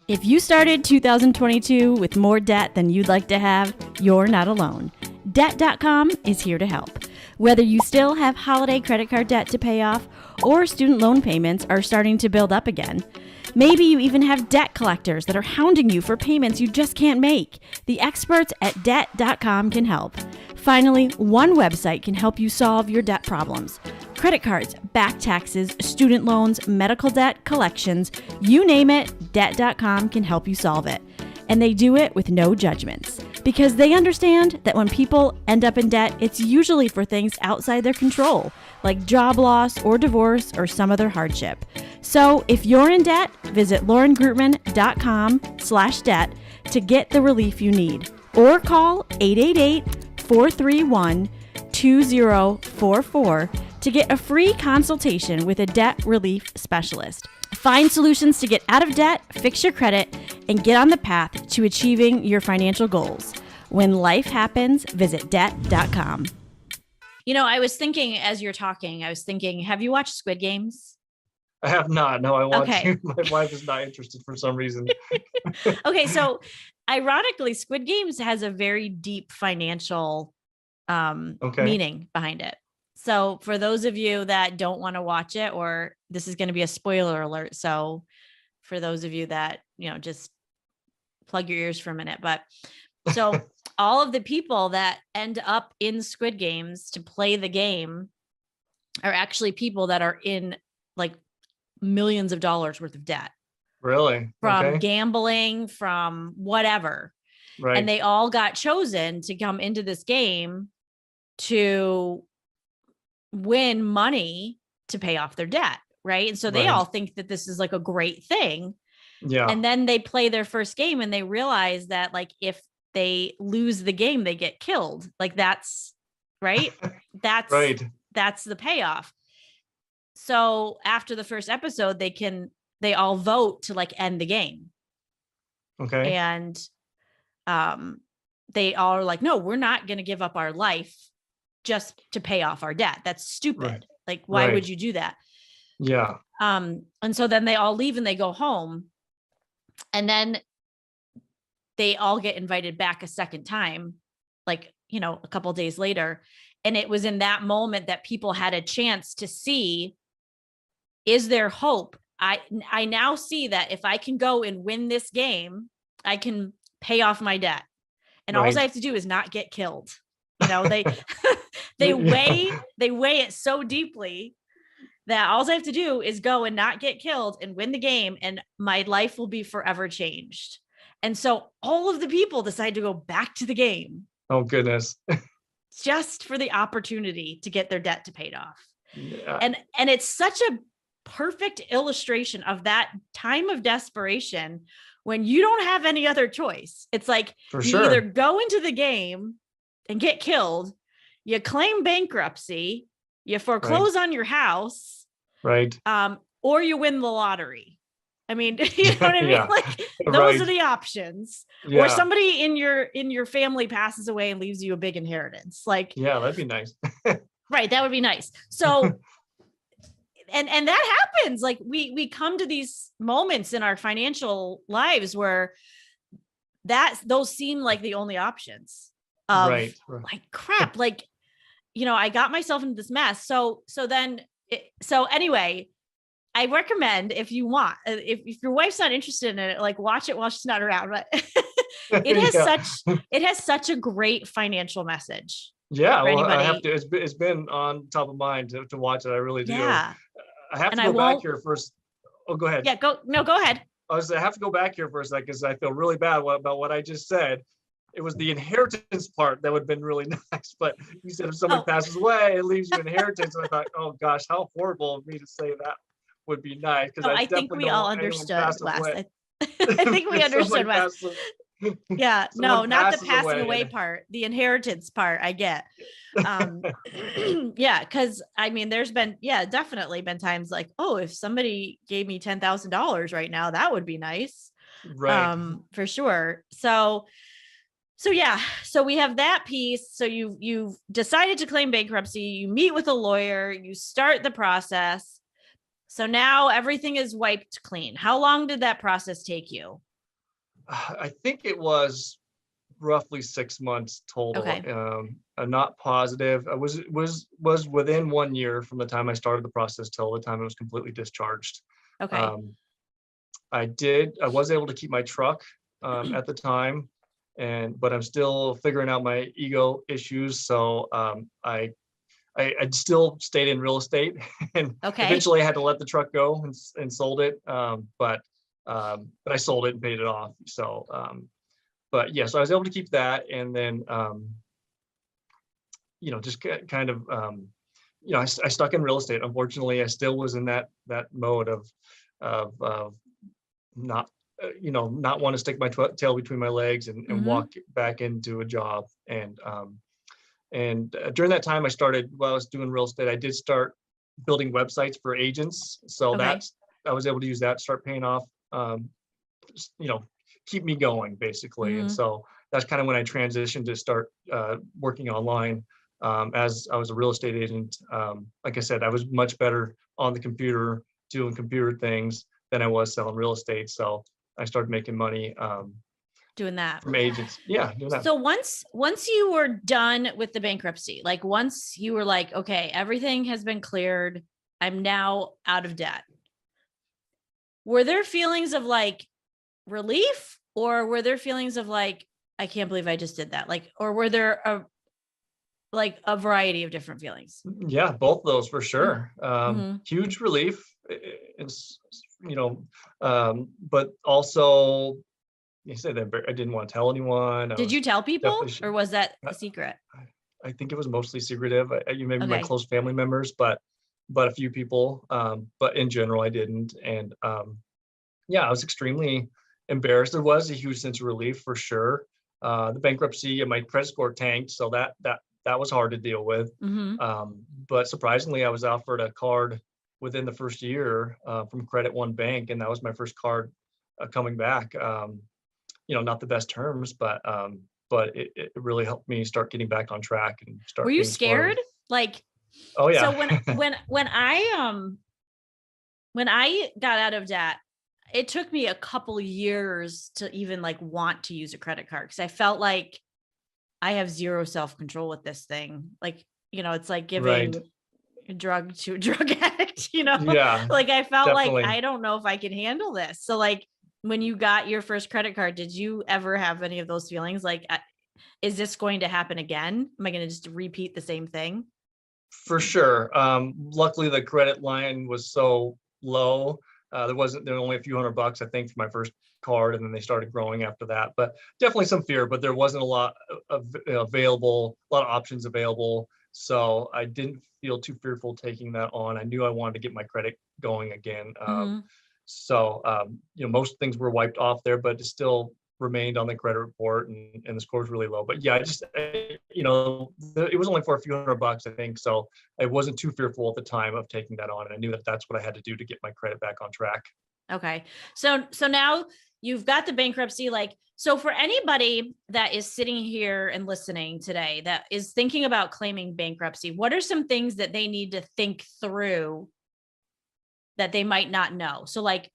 If you started 2022 with more debt than you'd like to have, you're not alone. Debt.com is here to help. Whether you still have holiday credit card debt to pay off or student loan payments are starting to build up again, maybe you even have debt collectors that are hounding you for payments you just can't make. The experts at Debt.com can help. Finally, one website can help you solve your debt problems. Credit cards, back taxes, student loans, medical debt, collections, you name it, Debt.com can help you solve it. And they do it with no judgments, because they understand that when people end up in debt, it's usually for things outside their control, like job loss or divorce or some other hardship. So if you're in debt, visit laurengrutman.com/debt to get the relief you need, or call 888-431-2044 to get a free consultation with a debt relief specialist. Find solutions to get out of debt, fix your credit, and get on the path to achieving your financial goals. When life happens, visit Debt.com. I was thinking as you're talking, have you watched Squid Games? I have not. No, I want to. My wife is not interested for some reason. Okay, so ironically, Squid Games has a very deep financial meaning behind it. So for those of you that don't want to watch it, or this is going to be a spoiler alert. So for those of you that, just plug your ears for a minute. But so all of the people that end up in Squid Games to play the game are actually people that are in like millions of dollars worth of debt. Really? From gambling, from whatever. Right. And they all got chosen to come into this game to win money to pay off their debt. Right. And so they all think that this is like a great thing. Yeah. And then they play their first game and they realize that like, if they lose the game, they get killed. Like that's right. That's right. That's the payoff. So after the first episode, they all vote to like end the game. Okay. And they all are like, no, we're not going to give up our life just to pay off our debt. That's stupid. Right. Like, why would you do that? Yeah. And so then they all leave and they go home, and then they all get invited back a second time, like, a couple of days later. And it was in that moment that people had a chance to see, is there hope? I now see that if I can go and win this game, I can pay off my debt. And all I have to do is not get killed. They they weigh it so deeply that all I have to do is go and not get killed and win the game, and my life will be forever changed. And so all of the people decide to go back to the game. Oh, goodness. Just for the opportunity to get their debt to paid off. Yeah. And it's such a perfect illustration of that time of desperation when you don't have any other choice. It's like you either go into the game and get killed, you claim bankruptcy, you foreclose on your house, right, or you win the lottery. I mean, you know what I mean? Yeah. Like those Right. are the options. Yeah. Or somebody in your family passes away and leaves you a big inheritance. Like, Yeah, that'd be nice. right, that would be nice. So and that happens. Like we come to these moments in our financial lives where those seem like the only options of Right. like crap, like, you know, I got myself into this mess. So anyway, I recommend, if you want, if your wife's not interested in it, like watch it while she's not around, but it has such a great financial message. Yeah, for well, anybody. I have to. It's been on top of mind to watch it. I really do. Yeah. I have And to I go back won't- here first. Oh, go ahead. Yeah, go ahead. I have to go back here for a second because I feel really bad about what I just said. It was the inheritance part that would have been really nice, but you said if somebody passes away, it leaves you inheritance. And I thought, oh gosh, how horrible of me to say that would be nice, because I think we all understood, Wes. I think we understood, Wes. Yeah, no, not the passing away part, the inheritance part I get. Yeah, because I mean, there's been, definitely been times like, oh, if somebody gave me $10,000 right now, that would be nice. Right. For sure. So yeah, so we have that piece. So you've decided to claim bankruptcy, you meet with a lawyer, you start the process. So now everything is wiped clean. How long did that process take you? I think it was roughly 6 months total. Okay. I'm not positive. I was within 1 year from the time I started the process till the time I was completely discharged. Okay. I was able to keep my truck at the time, but I'm still figuring out my ego issues. So I still stayed in real estate, and eventually I had to let the truck go and sold it. But I sold it and paid it off. So, but yeah, so I was able to keep that, and then just kind of I stuck in real estate. Unfortunately, I still was in that mode of not not want to stick my tail between my legs and walk back into a job. And during that time, while I was doing real estate, I did start building websites for agents. So I was able to use that to start paying off, keep me going basically. And so that's kind of when I transitioned to start working online. As I was a real estate agent, like I said, I was much better on the computer doing computer things than I was selling real estate. So I started making money doing that from agents. Yeah, doing that. So once you were done with the bankruptcy, like once you were like, okay, everything has been cleared, I'm now out of debt. Were there feelings of like relief, or were there feelings of like, I can't believe I just did that? Like, or were there a variety of different feelings? Yeah, both of those for sure. Huge relief. It's, but also, you said that I didn't want to tell anyone. Did you tell people, or was that a secret? I think it was mostly secretive. Maybe my close family members, but a few people. But in general, I didn't. And I was extremely embarrassed. There was a huge sense of relief for sure. The bankruptcy and my credit score tanked, so that was hard to deal with. But surprisingly, I was offered a card within the first year from Credit One Bank, and that was my first card coming back. Not the best terms, but it really helped me start getting back on track and start. Were you scared? Smart. Like, oh yeah. So when I got out of debt, it took me a couple years to even like want to use a credit card, because I felt like I have zero self-control with this thing. Like, it's like giving a drug to a drug addict, Yeah, like I felt definitely. like, I don't know if I can handle this. So like, when you got your first credit card, did you ever have any of those feelings? Like, is this going to happen again? Am I going to just repeat the same thing? For sure. Luckily the credit line was so low. There were only a few $100, I think, for my first card, and then they started growing after that. But definitely some fear, but there wasn't a lot available, a lot of options available. So I didn't feel too fearful taking that on. I knew I wanted to get my credit going again. So most things were wiped off there, but it still remained on the credit report, and the score was really low. But yeah, it was only for a few $100, I think. So I wasn't too fearful at the time of taking that on. And I knew that that's what I had to do to get my credit back on track. Okay. So now you've got the bankruptcy, so for anybody that is sitting here and listening today that is thinking about claiming bankruptcy, what are some things that they need to think through that they might not know? So like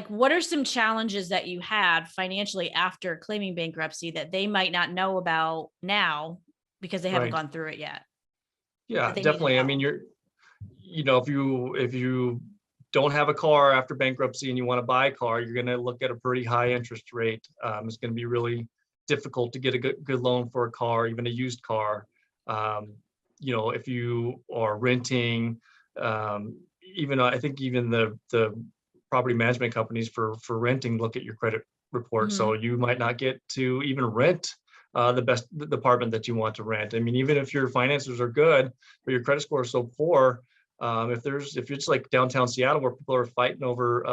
what are some challenges that you had financially after claiming bankruptcy that they might not know about now because they haven't Right. gone through it yet? Yeah, that they need to definitely. I know? mean, if you don't have a car after bankruptcy and you want to buy a car, you're going to look at a pretty high interest rate. It's going to be really difficult to get a good loan for a car, even a used car. If you are renting, even I think even the property management companies for renting look at your credit report. So you might not get to even rent the best apartment that you want to rent. I mean, even if your finances are good, but your credit score is so poor, if it's like downtown Seattle where people are fighting over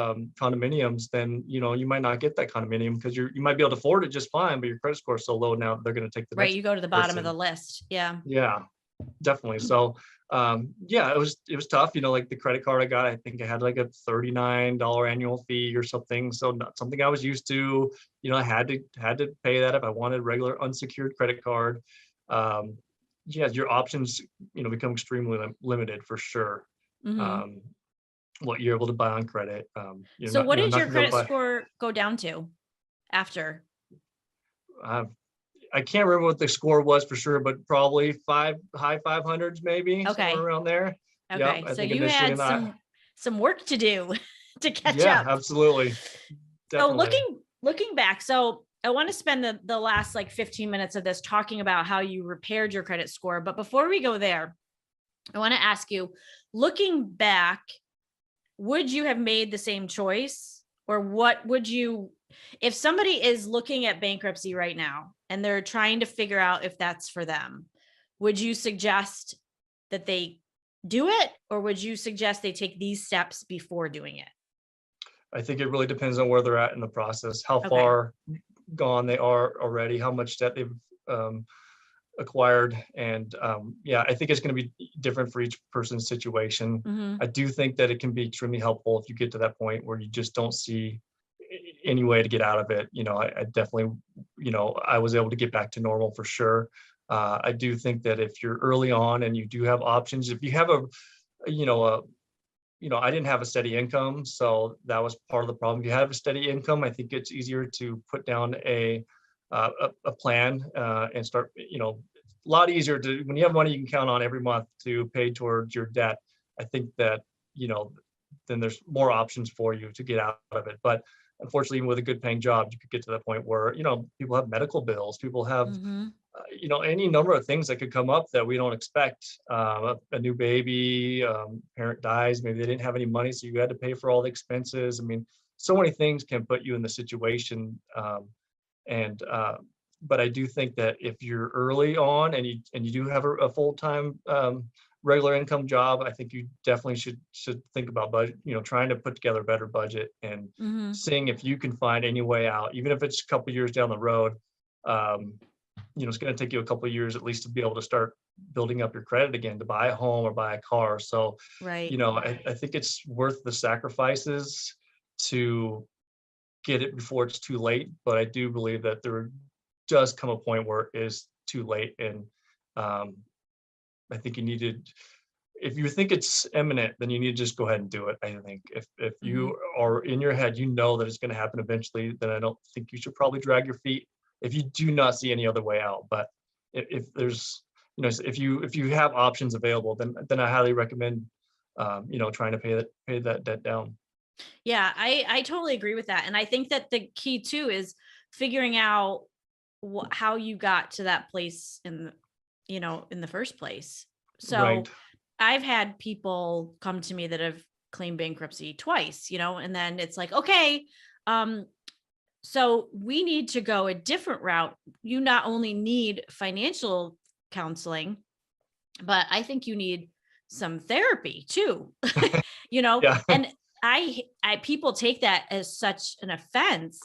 condominiums, then you might not get that condominium because you might be able to afford it just fine, but your credit score is so low now they're going to take the Right. next You go to the bottom of person. the list. Yeah. Yeah, definitely. So it was tough. Like the credit card I got, I think I had like a $39 annual fee or something. So not something I was used to. I had to pay that if I wanted a regular unsecured credit card. Your options become extremely limited for sure. What you're able to buy on credit. So what did your gonna be able to credit score go down to after? I can't remember what the score was for sure, but probably high 500s, maybe somewhere around there. Okay. I so think you initially had some work to do to catch yeah, up. absolutely. Definitely. So looking back, so I want to spend the last 15 minutes of this talking about how you repaired your credit score. But before we go there, I want to ask you, looking back, would you have made the same choice? Or what would you, if somebody is looking at bankruptcy right now and they're trying to figure out if that's for them, would you suggest that they do it? Or would you suggest they take these steps before doing it? I think it really depends on where they're at in the process, how far gone they are already, how much debt they've acquired. And I think it's going to be different for each person's situation. I do think that it can be extremely helpful if you get to that point where you just don't see any way to get out of it. I definitely, I was able to get back to normal for sure. I do think that if you're early on and you do have options, if you have I didn't have a steady income, so that was part of the problem. If you have a steady income, I think it's easier to put down a plan and start. A lot easier to when you have money you can count on every month to pay towards your debt. I think that then there's more options for you to get out of it. But unfortunately, even with a good paying job, you could get to that point where people have medical bills, people have any number of things that could come up that we don't expect. A new baby, parent dies, maybe they didn't have any money, so you had to pay for all the expenses. I mean, so many things can put you in the situation. But I do think that if you're early on and you do have a full-time regular income job, I think you definitely should think about budget, trying to put together a better budget and seeing if you can find any way out, even if it's a couple of years down the road. It's going to take you a couple of years at least to be able to start building up your credit again, to buy a home or buy a car. So, I think it's worth the sacrifices to get it before it's too late. But I do believe that there does come a point where it is too late. And I think you need if you think it's imminent, then you need to just go ahead and do it. I think if you are in your head, that it's going to happen eventually, then I don't think you should probably drag your feet if you do not see any other way out. But if there's, if you have options available, then I highly recommend, trying to pay that debt down. Yeah, I totally agree with that. And I think that the key too is figuring out how you got to that place in the first place. So I've had people come to me that have claimed bankruptcy twice, and then it's like, okay, so we need to go a different route. You not only need financial counseling, but I think you need some therapy too, Yeah. and I people take that as such an offense,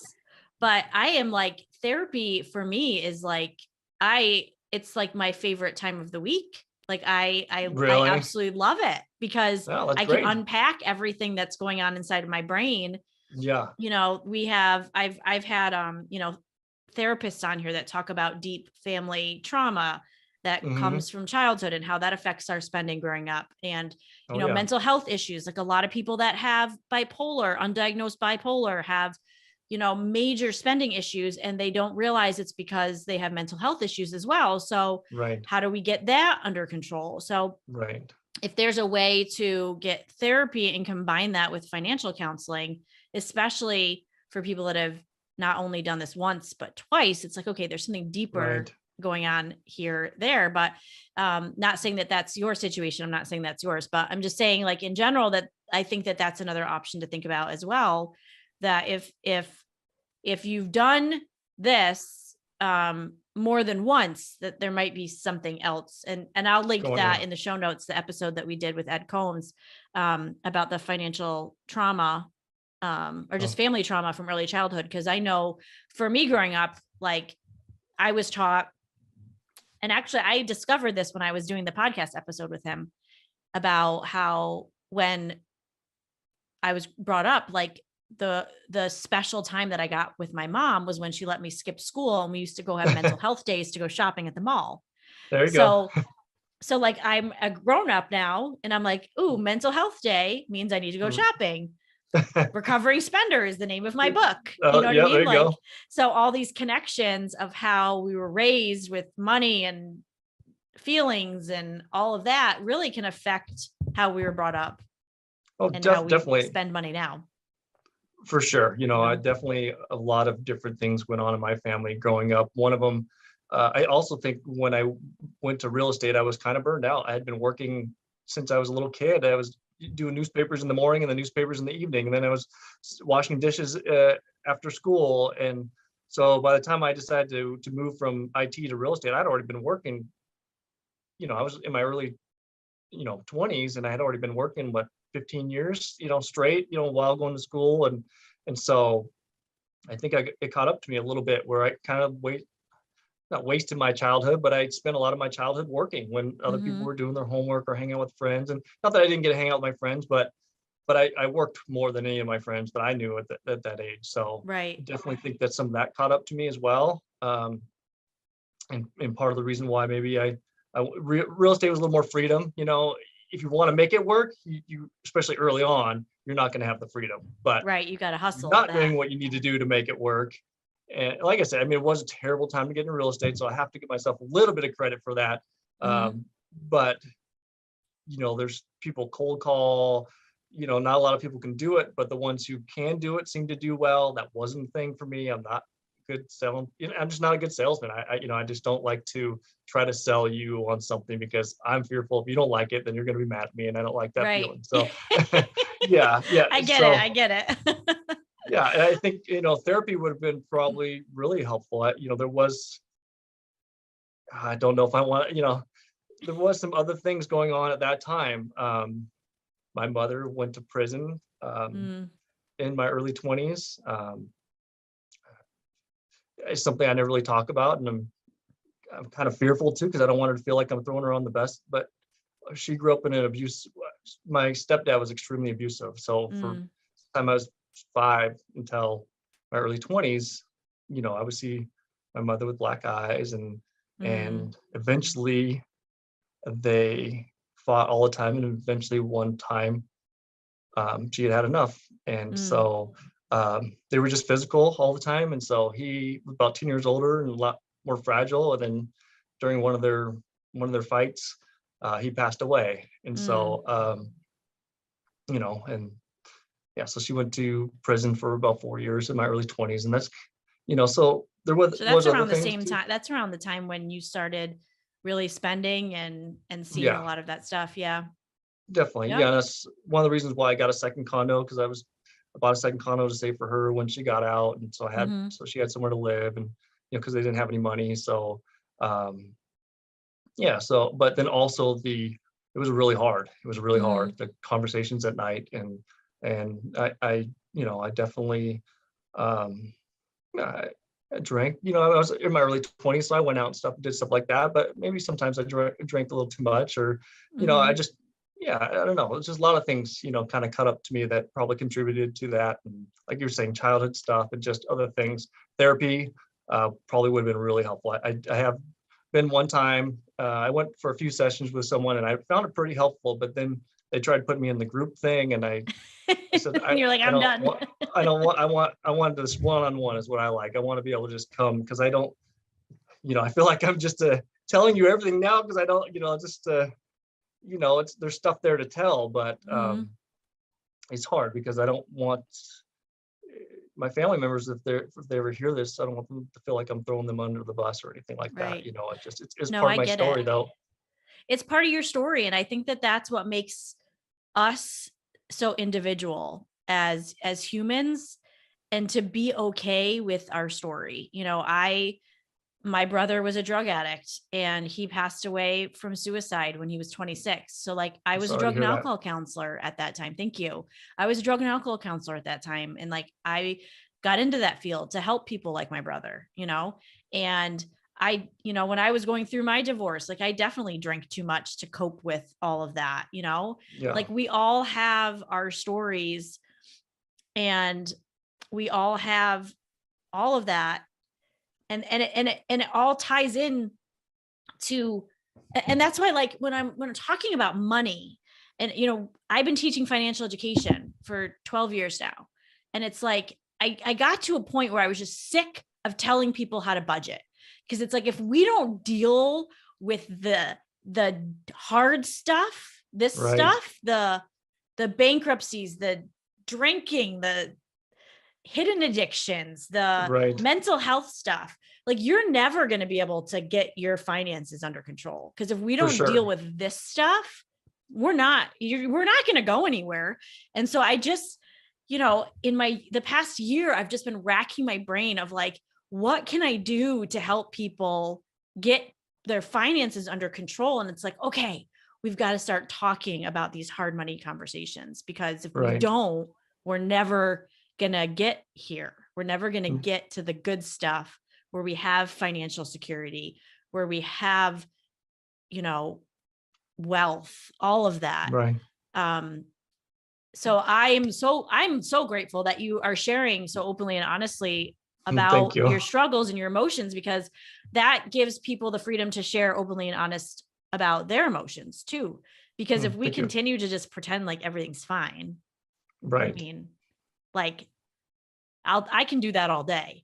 but I am like, therapy for me is like, it's like my favorite time of the week. Like I Really? absolutely love it because Oh, that's I can great. unpack everything that's going on inside of my brain. Yeah. You know, I've had, you know, therapists on here that talk about deep family trauma that Hmm. comes from childhood and how that affects our spending growing up. And, you Oh, know, yeah. mental health issues, like a lot of people that have bipolar, undiagnosed bipolar, have, you know, major spending issues, and they don't realize it's because they have mental health issues as well. So Right. how do we get that under control? So Right. if there's a way to get therapy and combine that with financial counseling, especially for people that have not only done this once, but twice, it's like, okay, there's something deeper Right. going on here, there, but not saying that that's your situation. I'm not saying that's yours, but I'm just saying, like, in general, that I think that that's another option to think about as well. That if you've done this more than once, that there might be something else. And I'll link Going that on. in the show notes, the episode that we did with Ed Combs about the financial trauma or just Oh, family trauma from early childhood. Because I know for me growing up, like, I was taught, and actually I discovered this when I was doing the podcast episode with him about how when I was brought up, like, the special time that I got with my mom was when she let me skip school, and we used to go have mental health days to go shopping at the mall. there you go. So like, I'm a grown up now, and I'm like, ooh, mental health day means I need to go shopping. Recovering Spender is the name of my book. You know what I Yeah, there mean? you Like, go. so all these connections of how we were raised with money and feelings and all of that really can affect how we were brought up Oh, and how we definitely. spend money now. For sure. You know, You I know? definitely, a lot of different things went on in my family growing up. One of them, I also think when I went to real estate, I was kind of burned out. I had been working since I was a little kid. I was doing newspapers in the morning and the newspapers in the evening. And then I was washing dishes after school. And so by the time I decided to move from IT to real estate, I'd already been working. You know, I was in my early, 20s, and I had already been working, 15 years, straight, while going to school. And so I think it caught up to me a little bit, where I kind of not wasted my childhood, but I spent a lot of my childhood working when other people Mhm. were doing their homework or hanging out with friends. And not that I didn't get to hang out with my friends, but I worked more than any of my friends that I knew at that age. So I Right. definitely think that some of that caught up to me as well. And part of the reason why maybe real estate was a little more freedom. If you want to make it work, you especially early on, you're not going to have the freedom. But Right. You got to you're hustle at not that. doing what you need to do to make it work. And like I said, I mean, it was a terrible time to get into real estate, so I have to give myself a little bit of credit for that. Mhm. But there's people cold call. Not a lot of people can do it, but the ones who can do it seem to do well. That wasn't a thing for me. I'm not good selling. I'm just not a good salesman. I just don't like to try to sell you on something, because I'm fearful if you don't like it, then you're going to be mad at me, and I don't like that Right. feeling. So, yeah, yeah. I get it. So, I get it. yeah, and I think therapy would have been probably really helpful. There was, I don't know if I want, there was some other things going on at that time. My mother went to prison Mm. in my early 20s. It's something I never really talk about, and I'm kind of fearful too, because I don't want her to feel like I'm throwing her on the best. But she grew up in an abuse. My stepdad was extremely abusive. So for Mm. the time I was 5 until my early 20s, I would see my mother with black eyes, and Mm. eventually they fought all the time, and eventually one time she had enough. And Mm. so they were just physical all the time. And so he was about 10 years older and a lot more fragile. And then during one of their fights, he passed away. And Mm. so, and yeah, so she went to prison for about 4 years in my early 20s. And that's, so there So that's was other around the things same too. time. That's around the time when you started really spending and seeing a Yeah, lot of that stuff. Yeah. definitely. Yep. Yeah. That's one of the reasons why I got a second condo, because I bought a second condo to save for her when she got out. And so Mhm. so she had somewhere to live, and, because they didn't have any money. So, yeah. So, but then also it was really hard. It was really hard. Mhm. The conversations at night, and I definitely, um, I drank, I was in my early 20s, so I went out and did stuff like that. But maybe sometimes I drank a little too much, or, I just, I don't know. It's just a lot of things, kind of cut up to me that probably contributed to that. And like you were saying, childhood stuff and just other things. Therapy probably would have been really helpful. I have been one time, I went for a few sessions with someone and I found it pretty helpful, but then they tried to put me in the group thing, and I said, And you're like, I'm done. I want this one-on-one is what I like. I want to be able to just come, because I don't, I feel like I'm just telling you everything now because I don't, there's stuff there to tell, but it's hard because I don't want my family members, if they ever hear this, I don't want them to feel like I'm throwing them under the bus or anything like that. It's No, part I of my get story it. though. It's part of your story. And I think that that's what makes us so individual as humans, and to be okay with our story. My brother was a drug addict and he passed away from suicide when he was 26. So like I was a Sorry to drug and hear that. alcohol counselor at that time. Thank you. I was a drug and alcohol counselor at that time. And like I got into that field to help people like my brother, and I, when I was going through my divorce, like I definitely drank too much to cope with all of that, Yeah. like we all have our stories and we all have all of that. And it all ties in to, and that's why, like when I'm talking about money, and I've been teaching financial education for 12 years now, and it's like I got to a point where I was just sick of telling people how to budget, because it's like if we don't deal with the hard stuff, this Right. stuff, the bankruptcies, the drinking, the hidden addictions, the Right. mental health stuff, like you're never going to be able to get your finances under control. Because if we For don't sure. deal with this stuff, we're not going to go anywhere. And so I just, in the past year, I've just been racking my brain of like, what can I do to help people get their finances under control? And it's like, okay, we've got to start talking about these hard money conversations, because if we Right. don't, we're never gonna get here. We're never gonna get to the good stuff where we have financial security, where we have, wealth, all of that. Right. So I'm so grateful that you are sharing so openly and honestly about Thank you. your struggles and your emotions, because that gives people the freedom to share openly and honest about their emotions too. Because if we Thank you. continue to just pretend like everything's fine, Right. I mean, like I can do that all day.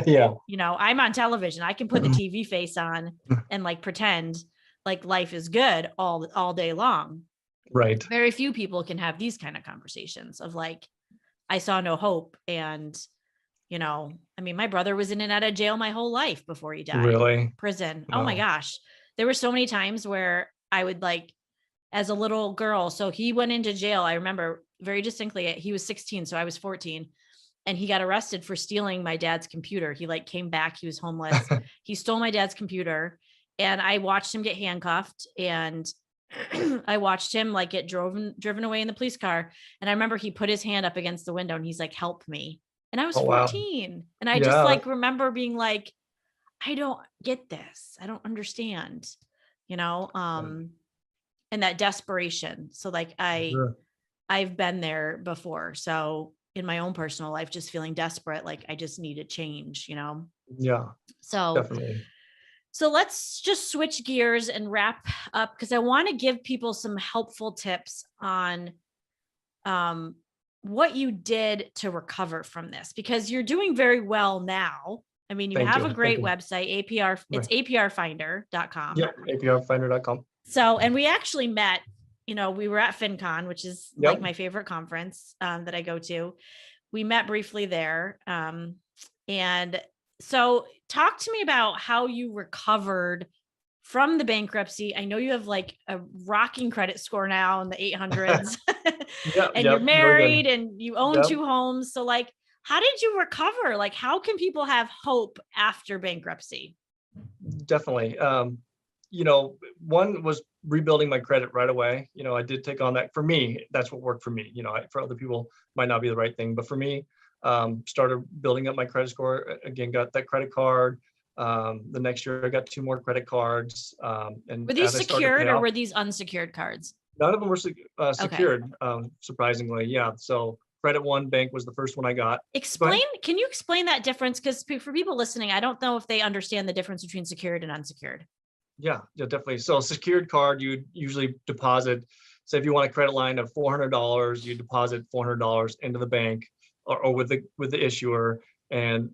Yeah. I'm on television. I can put the TV face on and like pretend like life is good all day long. Right. Very few people can have these kind of conversations of like, I saw no hope. And, my brother was in and out of jail my whole life before he died. Really? Prison. Wow. Oh my gosh. There were so many times where I would like, as a little girl, so he went into jail. I remember very distinctly, he was 16, so I was 14. And he got arrested for stealing my dad's computer. He like came back, he was homeless. He stole my dad's computer, and I watched him get handcuffed, and I watched him like get driven away in the police car. And I remember he put his hand up against the window and he's like, help me. And I was 14. Wow. And I just like remember being like, I don't get this. I don't understand, and that desperation. So like I've been there before. So in my own personal life, just feeling desperate, like I just need a change, Yeah. So definitely. So let's just switch gears and wrap up, because I want to give people some helpful tips on what you did to recover from this, because you're doing very well now. I mean, you have a great website, APR, it's aprfinder.com. Yep, aprfinder.com. So, and we actually met, we were at FinCon, which is like my favorite conference that I go to. We met briefly there. And so talk to me about how you recovered from the bankruptcy. I know you have like a rocking credit score now in the 800s and you're married and you own 2 homes. So like, how did you recover? Like, how can people have hope after bankruptcy? Definitely. One was rebuilding my credit right away. I did take on that. For me, that's what worked for me. For other people, might not be the right thing, but for me, started building up my credit score. Again, got that credit card. The next year I got 2 more credit cards. And Were these as I started to secured pay or off, were these unsecured cards? none of them were secured, surprisingly. Yeah. So Credit One Bank was the first one I got. Can you explain that difference? Because for people listening, I don't know if they understand the difference between secured and unsecured. Yeah, definitely. So secured card, you usually deposit, say if you want a credit line of $400, you deposit $400 into the bank or with the issuer, and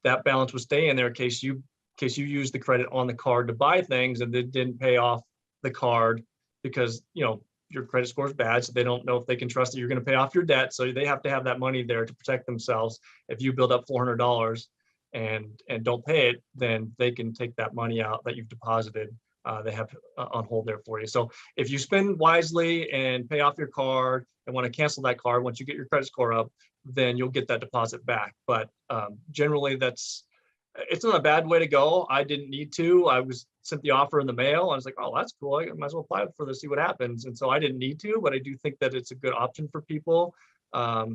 that balance would stay in there in case you use the credit on the card to buy things and it didn't pay off the card because your credit score is bad, so they don't know if they can trust that you're going to pay off your debt. So they have to have that money there to protect themselves. If you build up $400 and don't pay it, then they can take that money out that you've deposited. They have on hold there for you. So if you spend wisely and pay off your card and want to cancel that card once you get your credit score up, then you'll get that deposit back. But generally, it's not a bad way to go. I didn't need to. I was sent the offer in the mail. I was like, oh, that's cool. I might as well apply for this, see what happens. And so I didn't need to, but I do think that it's a good option for people.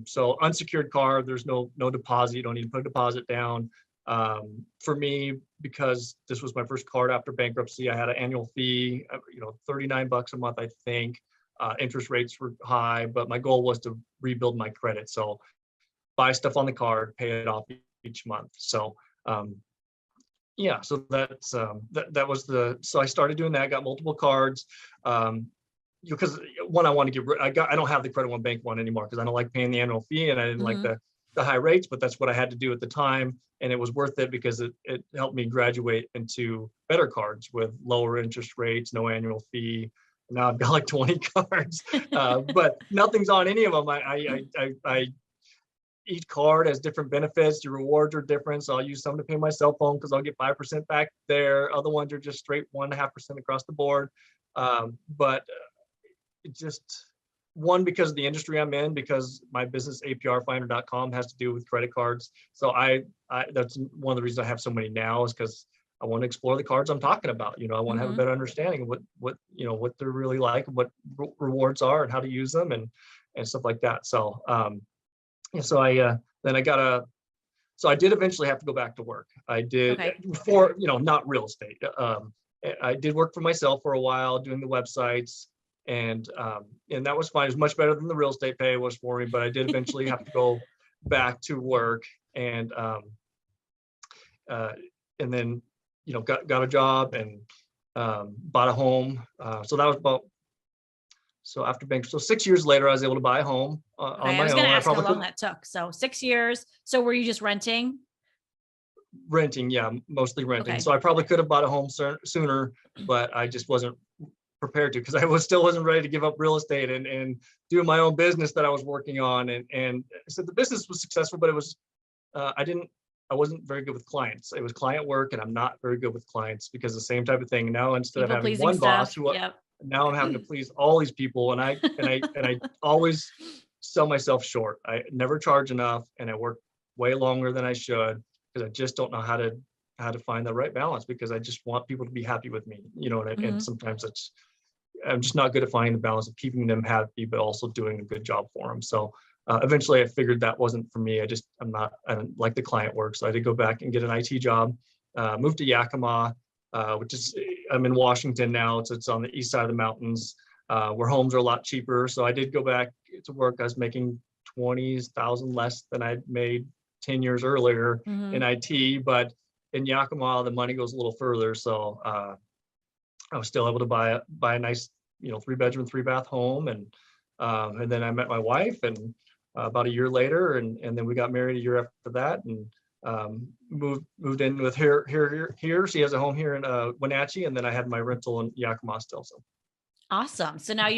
So unsecured card, there's no deposit. You don't need to put a deposit down. For me, because this was my first card after bankruptcy, I had an annual fee, $39 a month, I think. Interest rates were high, but my goal was to rebuild my credit. So buy stuff on the card, pay it off each month. So so that's that was so I started doing that, got multiple cards. Because one, I want to I don't have the Credit One Bank one anymore because I don't like paying the annual fee and I didn't like the high rates, but that's what I had to do at the time. And it was worth it because it helped me graduate into better cards with lower interest rates, no annual fee. Now I've got like 20 cards, but nothing's on any of them. I each card has different benefits. Your rewards are different. So I'll use some to pay my cell phone because I'll get 5% back there. Other ones are just straight 1.5% across the board. But it just, one, because of the industry I'm in, because my business APRfinder.com has to do with credit cards. So that's one of the reasons I have so many now, is because I want to explore the cards I'm talking about. I want to have a better understanding of what they're really like, what rewards are and how to use them and stuff like that. So so I did eventually have to go back to work. I did before, not real estate. I did work for myself for a while doing the websites, and that was fine. It was much better than the real estate pay was for me, but I did eventually have to go back to work and then got a job and bought a home. So that was after bankruptcy. So 6 years later, I was able to buy a home on my own. I was going to ask how long that took. So 6 years. So were you just renting? Renting, yeah, mostly renting. Okay. So I probably could have bought a home sooner, but I just wasn't prepared to, because I still wasn't ready to give up real estate and do my own business that I was working on. And so the business was successful, but it was I wasn't very good with clients. It was client work, and I'm not very good with clients because the same type of thing. Now instead of having one boss, now I'm having to please all these people, and I always sell myself short. I never charge enough, and I work way longer than I should because I just don't know how to find the right balance, because I just want people to be happy with me, and sometimes I'm just not good at finding the balance of keeping them happy, but also doing a good job for them. So eventually I figured that wasn't for me. I don't like the client work. So I did go back and get an IT job, moved to Yakima, which is, I'm in Washington now. It's on the east side of the mountains, where homes are a lot cheaper. So I did go back to work. I was making $20,000 less than I'd made 10 years earlier in IT, but in Yakima, the money goes a little further. So I was still able to buy a nice, 3-bedroom, 3-bath home. And then I met my wife, and about a year later, and then we got married a year after that, and moved in with her here. She has a home here in Wenatchee, and then I had my rental in Yakima still. So awesome. So now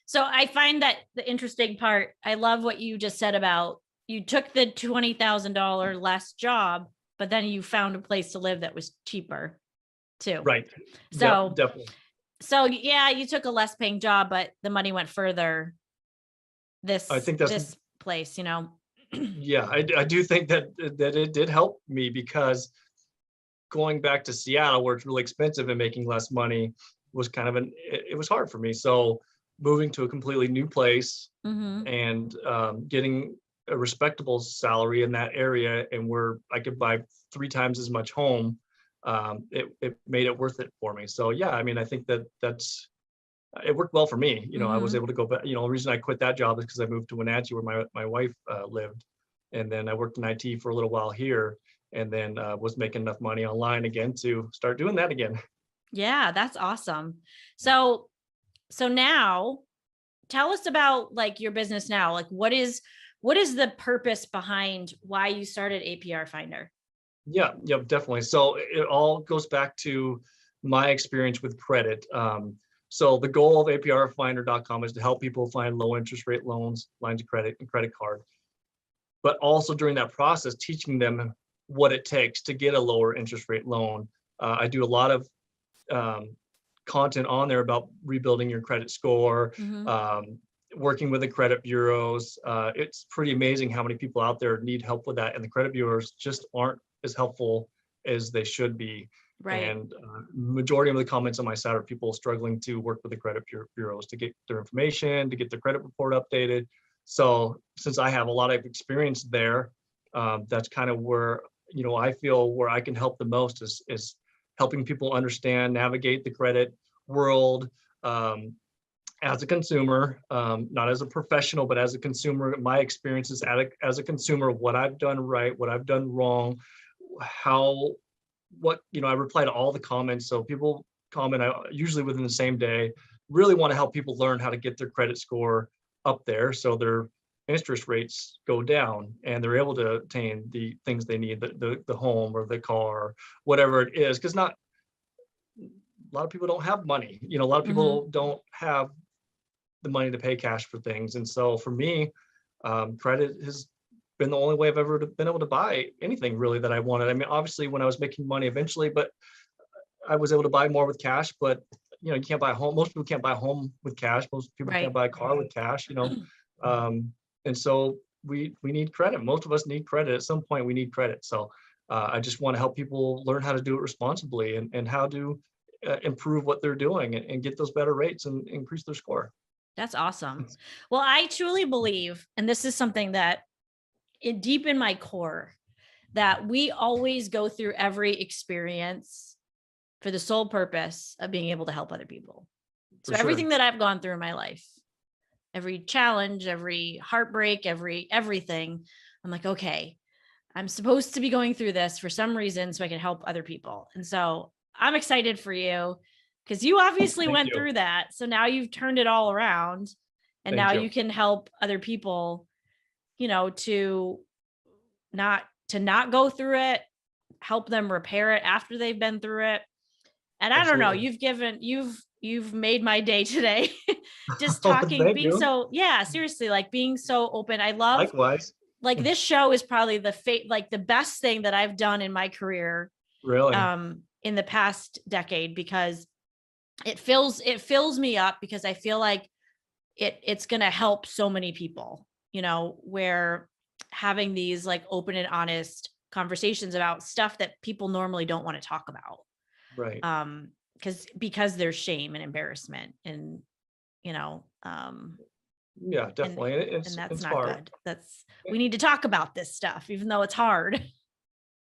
so I find that the interesting part, I love what you just said about you took the $20,000 less job, but then you found a place to live that was cheaper too. Right. So yep, definitely. So yeah, you took a less paying job, but the money went further. I think that's this place, Yeah, I do think that it did help me, because going back to Seattle, where it's really expensive and making less money, was kind of it was hard for me. So moving to a completely new place and getting a respectable salary in that area, and where I could buy 3 times as much home, it made it worth it for me. So yeah, I mean, I think that's it worked well for me. I was Mhm. able to go back. The reason I quit that job is because I moved to Wenatchee, where my wife lived, and then I worked in IT for a little while here, and then was making enough money online again to start doing that again. Yeah, that's awesome. So now tell us about like your business now. Like what is the purpose behind why you started APR Finder? Yeah, yep, definitely. So it all goes back to my experience with credit. So the goal of aprfinder.com is to help people find low interest rate loans, lines of credit, and credit card, but also during that process, teaching them what it takes to get a lower interest rate loan. I do a lot of um, content on there about rebuilding your credit score, Mhm. working with the credit bureaus. It's pretty amazing how many people out there need help with that, and the credit bureaus just aren't as helpful as they should be. Right. And majority of the comments on my site are people struggling to work with the credit bureaus to get their information, to get their credit report updated. So since I have a lot of experience there, that's kind of where I feel where I can help the most is helping people understand, navigate the credit world, as a consumer, not as a professional, but as a consumer. My experiences as a consumer, what I've done right, what I've done wrong, I reply to all the comments. So people comment usually within the same day. Really want to help people learn how to get their credit score up there so their interest rates go down and they're able to obtain the things they need, the home or the car, whatever it is. Because not a lot of people don't have money. A lot of Mhm. people don't have the money to pay cash for things. And so for me, credit has been the only way I've ever been able to buy anything really that I wanted. I mean, obviously when I was making money eventually, but I was able to buy more with cash. But you can't buy a home. Most people can't buy a home with cash. Most people can't Right. buy a car with cash. Um, and so we need credit. Most of us need credit. At some point, we need credit. So I just want to help people learn how to do it responsibly and how to improve what they're doing and get those better rates and increase their score. That's awesome. Well, I truly believe, and this is something that deep in my core, that we always go through every experience for the sole purpose of being able to help other people. For So sure. everything that I've gone through in my life, every challenge, every heartbreak, everything, I'm like, okay, I'm supposed to be going through this for some reason so I can help other people. And so I'm excited for you because you obviously Thank went you. through that. So now you've turned it all around and now Thank you you. can help other people, to not go through it, help them repair it after they've been through it. And I don't know, Absolutely. you've made my day today. Just Oh, talking, thank being you. so, yeah, seriously, like being so open. I love, Likewise. like, this show is probably like the best thing that I've done in my career Really. in the past decade, because it fills me up, because I feel like it's going to help so many people, where having these like open and honest conversations about stuff that people normally don't want to talk about, Right. because there's shame and embarrassment, and you know um Yeah, and definitely. And and It's that's it's not hard. good. We need to talk about this stuff, even though it's hard.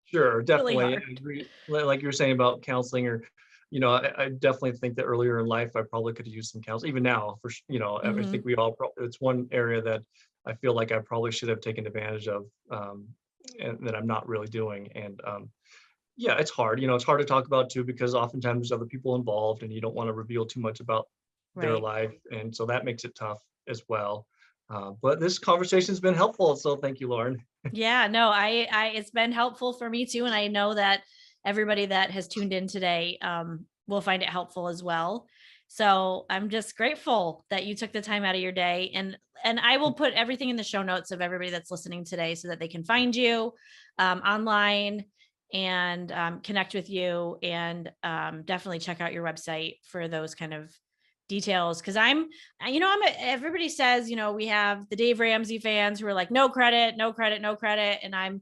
Sure, Really definitely. I hard. agree. Like you were saying about counseling, or I definitely think that earlier in life I probably could have used some counseling. Even now, I think Hmm. we all. It's one area that I feel like I probably should have taken advantage of, and that I'm not really doing. And yeah, it's hard. It's hard to talk about too because oftentimes there's other people involved, and you don't want to reveal too much about their Right. life, and so that makes it tough as well. But this conversation's been helpful, so thank you, Lauren. Yeah, no, I it's been helpful for me too, and I know that everybody that has tuned in today will find it helpful as well. So I'm just grateful that you took the time out of your day, and I will put everything in the show notes of everybody that's listening today so that they can find you online and connect with you, and definitely check out your website for those kind of details. Because everybody says, we have the Dave Ramsey fans who are like, no credit, no credit, no credit. And I'm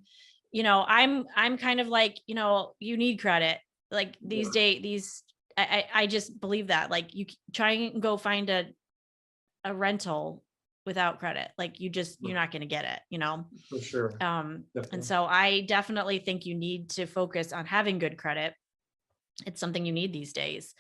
kind of like, you need credit. Like these Yeah. days, I just believe that, like, you try and go find a rental without credit. Like you're not going to get it, you know? For sure. And Definitely. so I definitely think you need to focus on having good credit. It's something you need these days.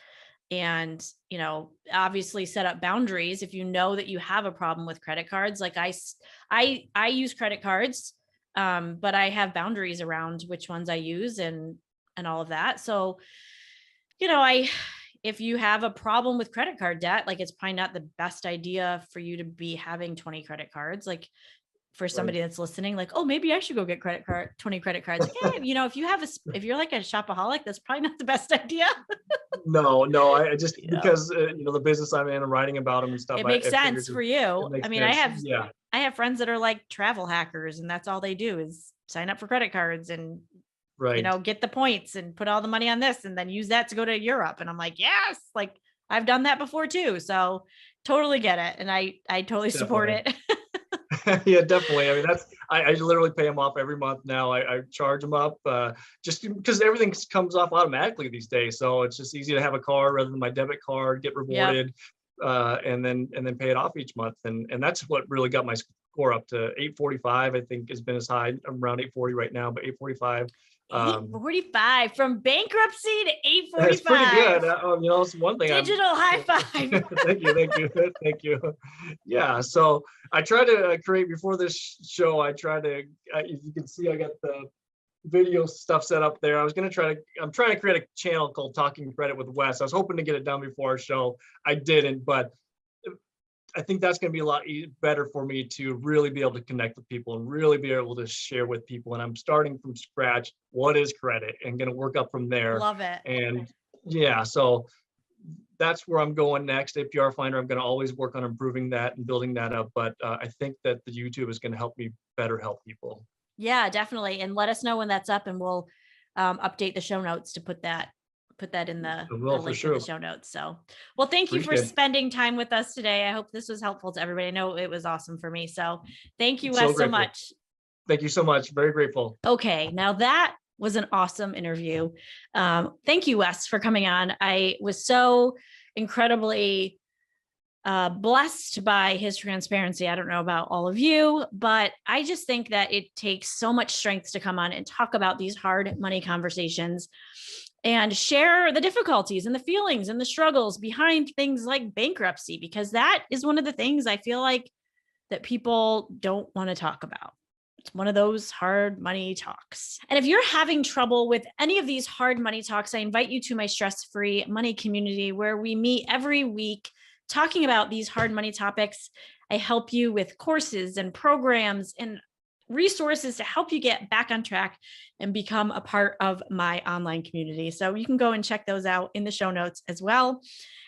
And, you know, obviously set up boundaries. If you know that you have a problem with credit cards, like I use credit cards, but I have boundaries around which ones I use and all of that. So, you know, if you have a problem with credit card debt, like it's probably not the best idea for you to be having 20 credit cards. Like for somebody that's listening, like, oh, maybe I should go get 20 credit cards. Like, hey, you know, if you're like a shopaholic, that's probably not the best idea. No, I just, because, you know, the business I'm in and writing about them and stuff. It makes sense for you. I mean, sense. I have friends that are like travel hackers, and that's all they do is sign up for credit cards and, you know, get the points and put all the money on this and then use that to go to Europe. And I'm like, yes, like I've done that before too. So totally get it. And I totally support it. Yeah, definitely. I mean, I literally pay them off every month now. I charge them up just because everything comes off automatically these days. So it's just easy to have a card rather than my debit card, get rewarded, and then pay it off each month. And that's what really got my score up to 845. I think has been as high. I'm around 840 right now, but 845. 845 from bankruptcy to 845. That's pretty good. You know, it's one thing. Digital high five. Thank you. Yeah. So I try to create before this show. I try to, if you can see, I got the video stuff set up there. I'm trying to create a channel called Talking Credit with Wes. I was hoping to get it done before our show. I didn't, but I think that's going to be a lot better for me to really be able to connect with people and really be able to share with people. And I'm starting from scratch. What is credit? And going to work up from there. Love it. And yeah, so that's where I'm going next. APR Finder, I'm going to always work on improving that and building that up. But I think that the YouTube is going to help me better help people. Yeah, definitely. And let us know when that's up and we'll update the show notes to put that in the link to the show notes. So, well, thank you for spending time with us today. I hope this was helpful to everybody. I know it was awesome for me. So thank you, Wes, so much. Thank you so much. Very grateful. Okay. Now that was an awesome interview. Thank you, Wes, for coming on. I was so incredibly blessed by his transparency. I don't know about all of you, but I just think that it takes so much strength to come on and talk about these hard money conversations and share the difficulties and the feelings and the struggles behind things like bankruptcy, because that is one of the things I feel like that people don't want to talk about. It's one of those hard money talks. And if you're having trouble with any of these hard money talks, I invite you to my stress-free money community where we meet every week talking about these hard money topics. I help you with courses and programs and resources to help you get back on track and become a part of my online community. So you can go and check those out in the show notes as well.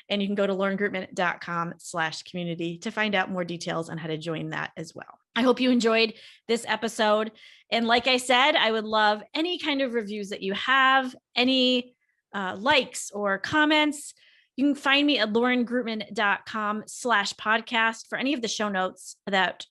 And you can go to laurengrootman.com/community to find out more details on how to join that as well. I hope you enjoyed this episode. And like I said, I would love any kind of reviews that you have, any likes or comments. You can find me at laurengrootman.com/podcast for any of the show notes that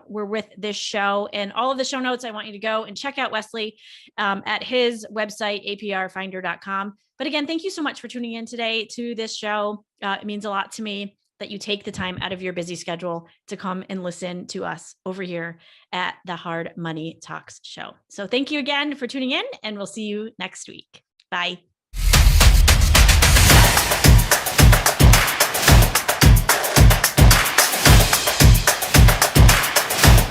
were with this show. And all of the show notes, I want you to go and check out Wesley at his website, aprfinder.com. But again, thank you so much for tuning in today to this show. It means a lot to me that you take the time out of your busy schedule to come and listen to us over here at the Hard Money Talks show. So thank you again for tuning in, and we'll see you next week. Bye.